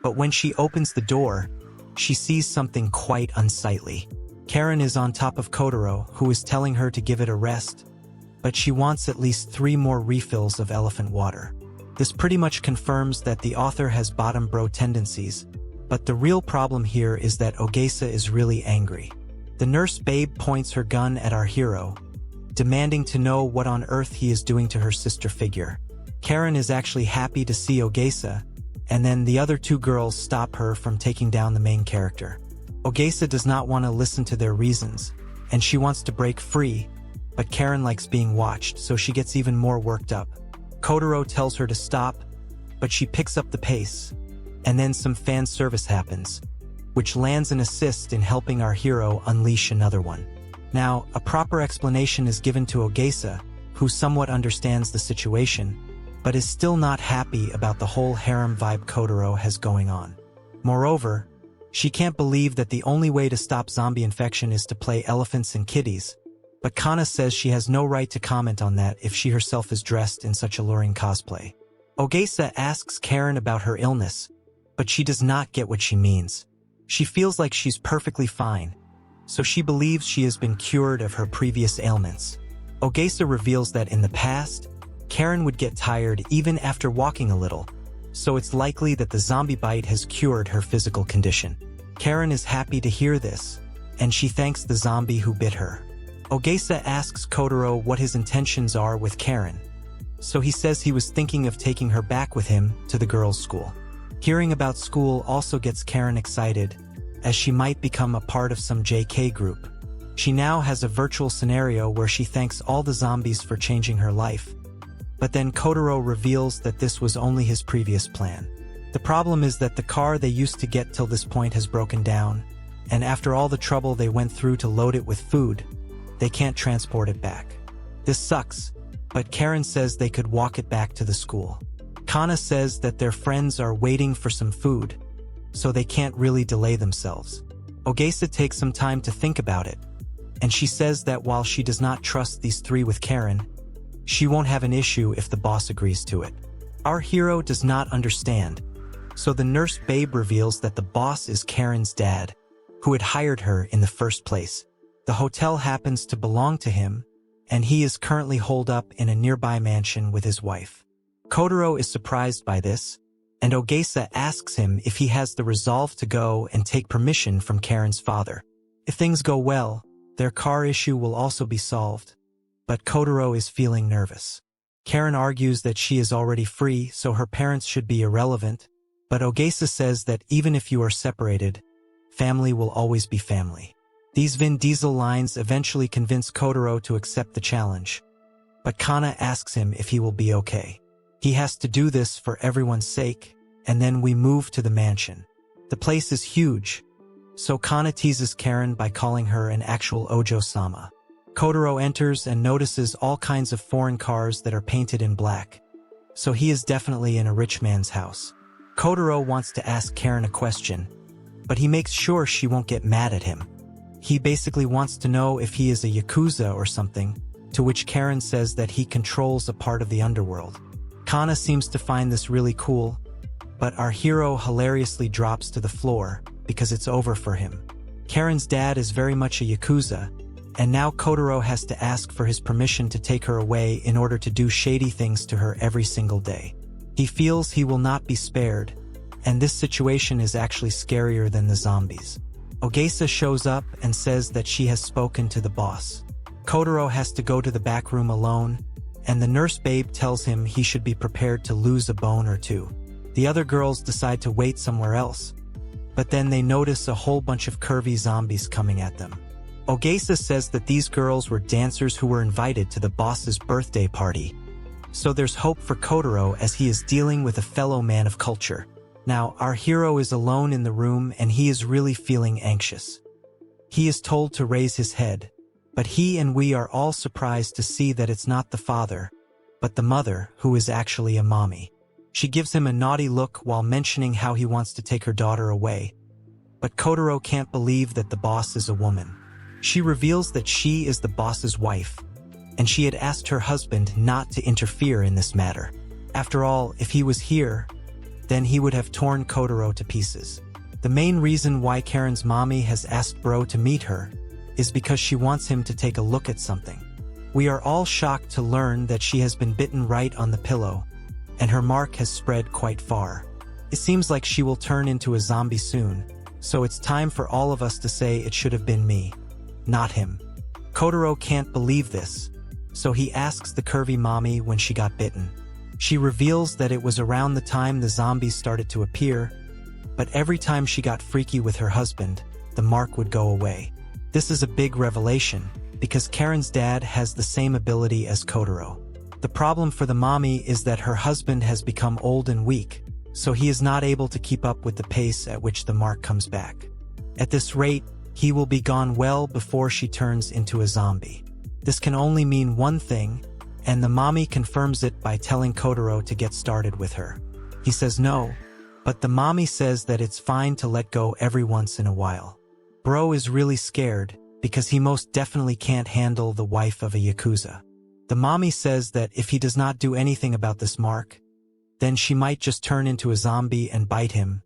But when she opens the door, she sees something quite unsightly. Karen is on top of Kotaro, who is telling her to give it a rest, but she wants at least 3 more refills of elephant water. This pretty much confirms that the author has bottom bro tendencies, but the real problem here is that Ogesa is really angry. The nurse babe points her gun at our hero, demanding to know what on earth he is doing to her sister figure. Karen is actually happy to see Ogesa, and then the other 2 girls stop her from taking down the main character. Ogesa does not want to listen to their reasons, and she wants to break free, but Karen likes being watched, so she gets even more worked up. Kotaro tells her to stop, but she picks up the pace, and then some fan service happens, which lands an assist in helping our hero unleash another one. Now, a proper explanation is given to Ogesa, who somewhat understands the situation, but is still not happy about the whole harem vibe Kotaro has going on. Moreover, she can't believe that the only way to stop zombie infection is to play elephants and kitties, but Kana says she has no right to comment on that if she herself is dressed in such alluring cosplay. Ogesa asks Karen about her illness, but she does not get what she means. She feels like she's perfectly fine, so she believes she has been cured of her previous ailments. Ogesa reveals that in the past, Karen would get tired even after walking a little, so it's likely that the zombie bite has cured her physical condition. Karen is happy to hear this, and she thanks the zombie who bit her. Ogesa asks Kotaro what his intentions are with Karen, so he says he was thinking of taking her back with him to the girls' school. Hearing about school also gets Karen excited, as she might become a part of some JK group. She now has a virtual scenario where she thanks all the zombies for changing her life, but then Kotaro reveals that this was only his previous plan. The problem is that the car they used to get till this point has broken down, and after all the trouble they went through to load it with food, they can't transport it back. This sucks, but Karen says they could walk it back to the school. Kana says that their friends are waiting for some food, so they can't really delay themselves. Ogesa takes some time to think about it, and she says that while she does not trust these 3 with Karen, she won't have an issue if the boss agrees to it. Our hero does not understand, so the nurse babe reveals that the boss is Karen's dad, who had hired her in the first place. The hotel happens to belong to him, and he is currently holed up in a nearby mansion with his wife. Kotaro is surprised by this, and Ogesa asks him if he has the resolve to go and take permission from Karen's father. If things go well, their car issue will also be solved, but Kotaro is feeling nervous. Karen argues that she is already free, so her parents should be irrelevant, but Ogesa says that even if you are separated, family will always be family. These Vin Diesel lines eventually convince Kotaro to accept the challenge, but Kana asks him if he will be okay. He has to do this for everyone's sake, and then we move to the mansion. The place is huge, so Kana teases Karen by calling her an actual Ojo-sama. Kotaro enters and notices all kinds of foreign cars that are painted in black, so he is definitely in a rich man's house. Kotaro wants to ask Karen a question, but he makes sure she won't get mad at him. He basically wants to know if he is a Yakuza or something, to which Karen says that he controls a part of the underworld. Kana seems to find this really cool, but our hero hilariously drops to the floor because it's over for him. Karen's dad is very much a Yakuza, and now Kotaro has to ask for his permission to take her away in order to do shady things to her every single day. He feels he will not be spared, and this situation is actually scarier than the zombies. Ogesa shows up and says that she has spoken to the boss. Kotaro has to go to the back room alone, and the nurse babe tells him he should be prepared to lose a bone or two. The other girls decide to wait somewhere else, but then they notice a whole bunch of curvy zombies coming at them. Ogesa says that these girls were dancers who were invited to the boss's birthday party, so there's hope for Kotaro as he is dealing with a fellow man of culture. Now, our hero is alone in the room and he is really feeling anxious. He is told to raise his head, but he and we are all surprised to see that it's not the father, but the mother, who is actually a mommy. She gives him a naughty look while mentioning how he wants to take her daughter away, but Kotaro can't believe that the boss is a woman. She reveals that she is the boss's wife, and she had asked her husband not to interfere in this matter. After all, if he was here, then he would have torn Kotaro to pieces. The main reason why Karen's mommy has asked Bro to meet her is because she wants him to take a look at something. We are all shocked to learn that she has been bitten right on the pillow, and her mark has spread quite far. It seems like she will turn into a zombie soon, so it's time for all of us to say it should have been me, not him. Kotaro can't believe this, so he asks the curvy mommy when she got bitten. She reveals that it was around the time the zombies started to appear, but every time she got freaky with her husband, the mark would go away. This is a big revelation, because Karen's dad has the same ability as Kotaro. The problem for the mommy is that her husband has become old and weak, so he is not able to keep up with the pace at which the mark comes back. At this rate, he will be gone well before she turns into a zombie. This can only mean one thing, and the mommy confirms it by telling Kotaro to get started with her. He says no, but the mommy says that it's fine to let go every once in a while. Bro is really scared, because he most definitely can't handle the wife of a Yakuza. The mommy says that if he does not do anything about this mark, then she might just turn into a zombie and bite him,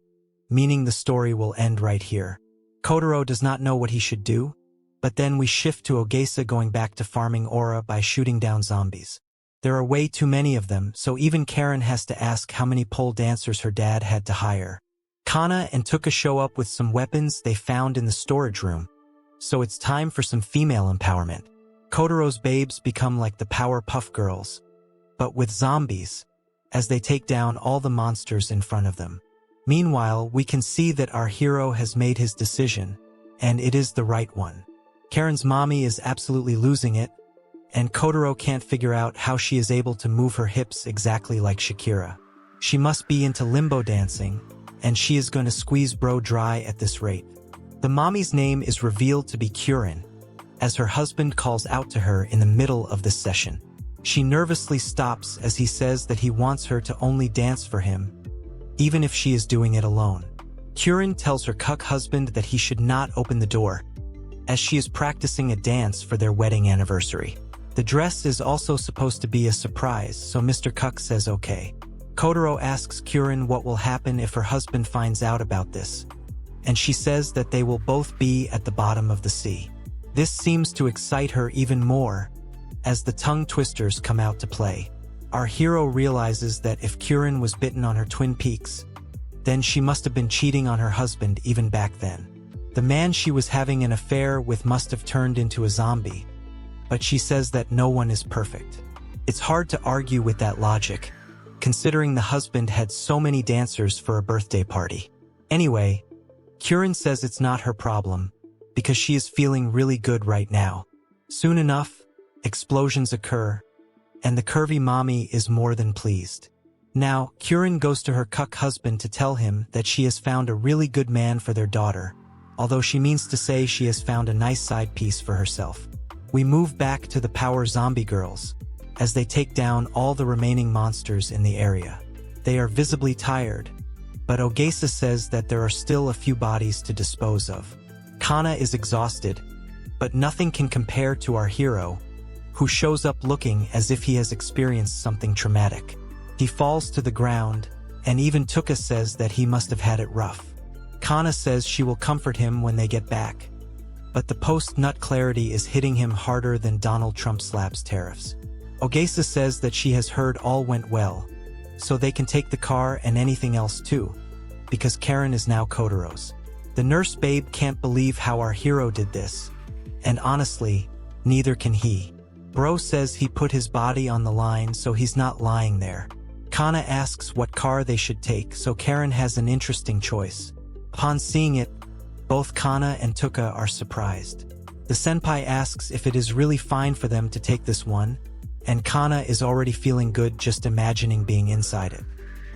meaning the story will end right here. Kotaro does not know what he should do, but then we shift to Ogesa going back to farming aura by shooting down zombies. There are way too many of them, so even Karen has to ask how many pole dancers her dad had to hire. Kana and Tuka show up with some weapons they found in the storage room, so it's time for some female empowerment. Kotaro's babes become like the Powerpuff Girls, but with zombies, as they take down all the monsters in front of them. Meanwhile, we can see that our hero has made his decision, and it is the right one. Karen's mommy is absolutely losing it, and Kotaro can't figure out how she is able to move her hips exactly like Shakira. She must be into limbo dancing, and she is going to squeeze Bro dry at this rate. The mommy's name is revealed to be Kurin, as her husband calls out to her in the middle of this session. She nervously stops as he says that he wants her to only dance for him, even if she is doing it alone. Kurin tells her cuck husband that he should not open the door, as she is practicing a dance for their wedding anniversary. The dress is also supposed to be a surprise, so Mr. Cuck says okay. Kotaro asks Kurin what will happen if her husband finds out about this, and she says that they will both be at the bottom of the sea. This seems to excite her even more, as the tongue twisters come out to play. Our hero realizes that if Kirin was bitten on her Twin Peaks, then she must have been cheating on her husband even back then. The man she was having an affair with must have turned into a zombie, but she says that no one is perfect. It's hard to argue with that logic, considering the husband had so many dancers for a birthday party. Anyway, Kirin says it's not her problem, because she is feeling really good right now. Soon enough, explosions occur, and the curvy mommy is more than pleased. Now, Kirin goes to her cuck husband to tell him that she has found a really good man for their daughter, although she means to say she has found a nice side piece for herself. We move back to the Power Zombie Girls, as they take down all the remaining monsters in the area. They are visibly tired, but Ogesa says that there are still a few bodies to dispose of. Kana is exhausted, but nothing can compare to our hero, who shows up looking as if he has experienced something traumatic. He falls to the ground, and even Tuka says that he must have had it rough. Kana says she will comfort him when they get back, but the post-nut clarity is hitting him harder than Donald Trump slaps tariffs. Ogesa says that she has heard all went well, so they can take the car and anything else too, because Karen is now Kotaro's. The nurse babe can't believe how our hero did this, and honestly, neither can he. Bro says he put his body on the line so he's not lying there. Kana asks what car they should take, so Karen has an interesting choice. Upon seeing it, both Kana and Tuka are surprised. The senpai asks if it is really fine for them to take this one, and Kana is already feeling good just imagining being inside it.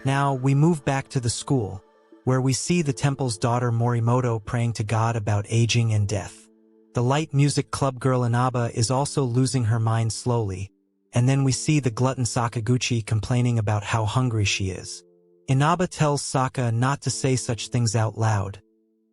Now, we move back to the school, where we see the temple's daughter Morimoto praying to God about aging and death. The light music club girl Inaba is also losing her mind slowly, and then we see the glutton Sakaguchi complaining about how hungry she is. Inaba tells Saka not to say such things out loud,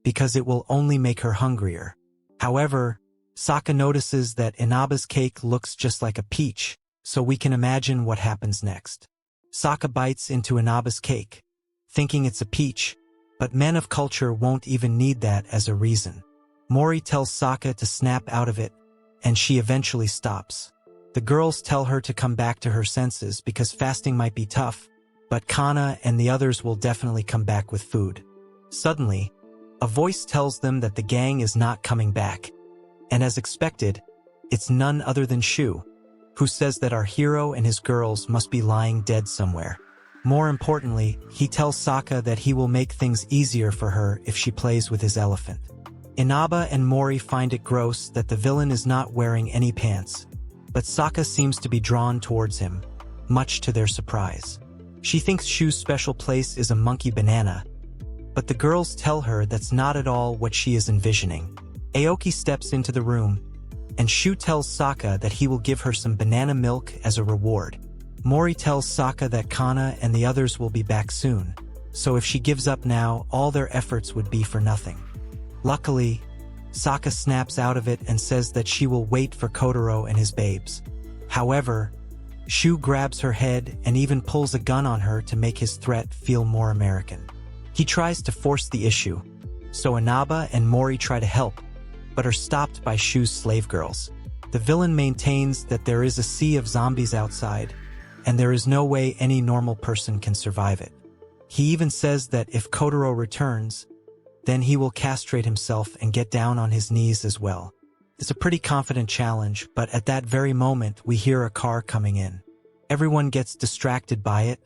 because it will only make her hungrier. However, Saka notices that Inaba's cake looks just like a peach, so we can imagine what happens next. Saka bites into Inaba's cake, thinking it's a peach, but men of culture won't even need that as a reason. Mori tells Saka to snap out of it, and she eventually stops. The girls tell her to come back to her senses because fasting might be tough, but Kana and the others will definitely come back with food. Suddenly, a voice tells them that the gang is not coming back, and as expected, it's none other than Shu, who says that our hero and his girls must be lying dead somewhere. More importantly, he tells Saka that he will make things easier for her if she plays with his elephant. Inaba and Mori find it gross that the villain is not wearing any pants, but Saka seems to be drawn towards him, much to their surprise. She thinks Shu's special place is a monkey banana, but the girls tell her that's not at all what she is envisioning. Aoki steps into the room, and Shu tells Saka that he will give her some banana milk as a reward. Mori tells Saka that Kana and the others will be back soon, so if she gives up now, all their efforts would be for nothing. Luckily, Saka snaps out of it and says that she will wait for Kotaro and his babes. However, Shu grabs her head and even pulls a gun on her to make his threat feel more American. He tries to force the issue, so Inaba and Mori try to help, but are stopped by Shu's slave girls. The villain maintains that there is a sea of zombies outside, and there is no way any normal person can survive it. He even says that if Kotaro returns, then he will castrate himself and get down on his knees as well. It's a pretty confident challenge, but at that very moment we hear a car coming in. Everyone gets distracted by it,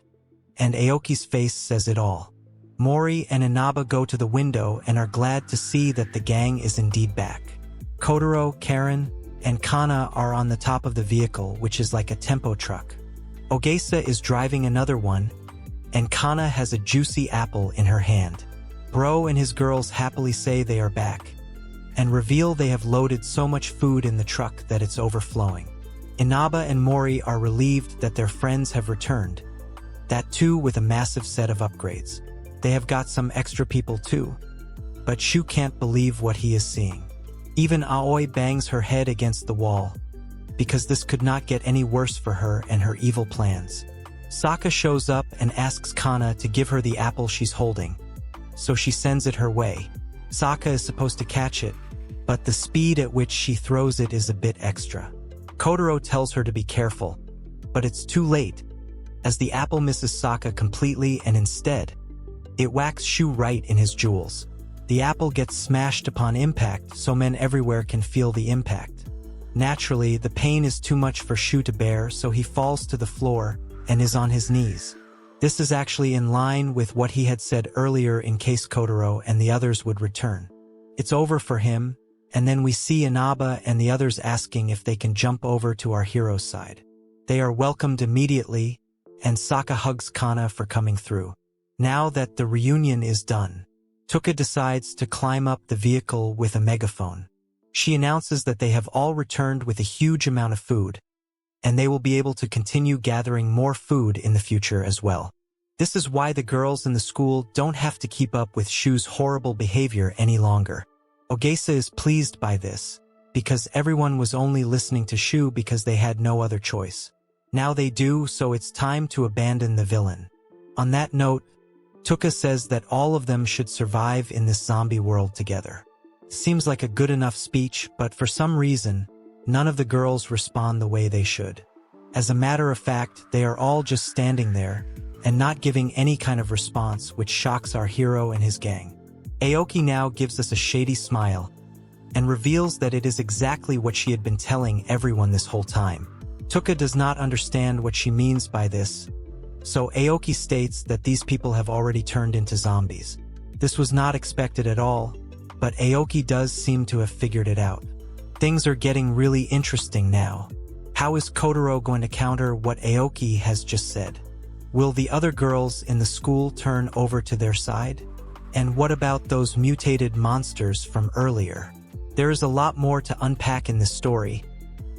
and Aoki's face says it all. Mori and Inaba go to the window and are glad to see that the gang is indeed back. Kotaro, Karen, and Kana are on the top of the vehicle, which is like a tempo truck. Ogesa is driving another one, and Kana has a juicy apple in her hand. Bro and his girls happily say they are back, and reveal they have loaded so much food in the truck that it's overflowing. Inaba and Mori are relieved that their friends have returned, that too with a massive set of upgrades. They have got some extra people too, but Shu can't believe what he is seeing. Even Aoi bangs her head against the wall, because this could not get any worse for her and her evil plans. Saka shows up and asks Kana to give her the apple she's holding, so she sends it her way. Saka is supposed to catch it, but the speed at which she throws it is a bit extra. Kotaro tells her to be careful, but it's too late, as the apple misses Sokka completely and instead, it whacks Shu right in his jewels. The apple gets smashed upon impact, so men everywhere can feel the impact. Naturally, the pain is too much for Shu to bear, so he falls to the floor and is on his knees. This is actually in line with what he had said earlier in case Kotaro and the others would return. It's over for him, and then we see Inaba and the others asking if they can jump over to our hero's side. They are welcomed immediately, and Sokka hugs Kana for coming through. Now that the reunion is done, Tuka decides to climb up the vehicle with a megaphone. She announces that they have all returned with a huge amount of food, and they will be able to continue gathering more food in the future as well. This is why the girls in the school don't have to keep up with Shu's horrible behavior any longer. Ogesa is pleased by this, because everyone was only listening to Shu because they had no other choice. Now they do, so it's time to abandon the villain. On that note, Tuka says that all of them should survive in this zombie world together. Seems like a good enough speech, but for some reason, none of the girls respond the way they should. As a matter of fact, they are all just standing there and not giving any kind of response, which shocks our hero and his gang. Aoki now gives us a shady smile and reveals that it is exactly what she had been telling everyone this whole time. Tuka does not understand what she means by this, so Aoki states that these people have already turned into zombies. This was not expected at all, but Aoki does seem to have figured it out. Things are getting really interesting now. How is Kotaro going to counter what Aoki has just said? Will the other girls in the school turn over to their side? And what about those mutated monsters from earlier? There is a lot more to unpack in this story,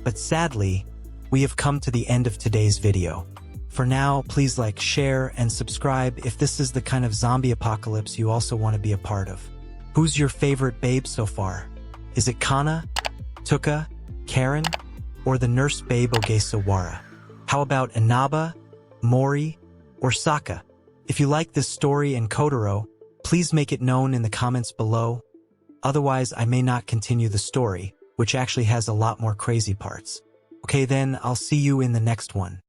but sadly, we have come to the end of today's video. For now, please like, share, and subscribe if this is the kind of zombie apocalypse you also want to be a part of. Who's your favorite babe so far? Is it Kana, Tuka, Karen, or the nurse babe Ogesawara? How about Inaba, Mori, or Sokka? If you like this story and Kotaro, please make it known in the comments below. Otherwise, I may not continue the story, which actually has a lot more crazy parts. Okay then, I'll see you in the next one.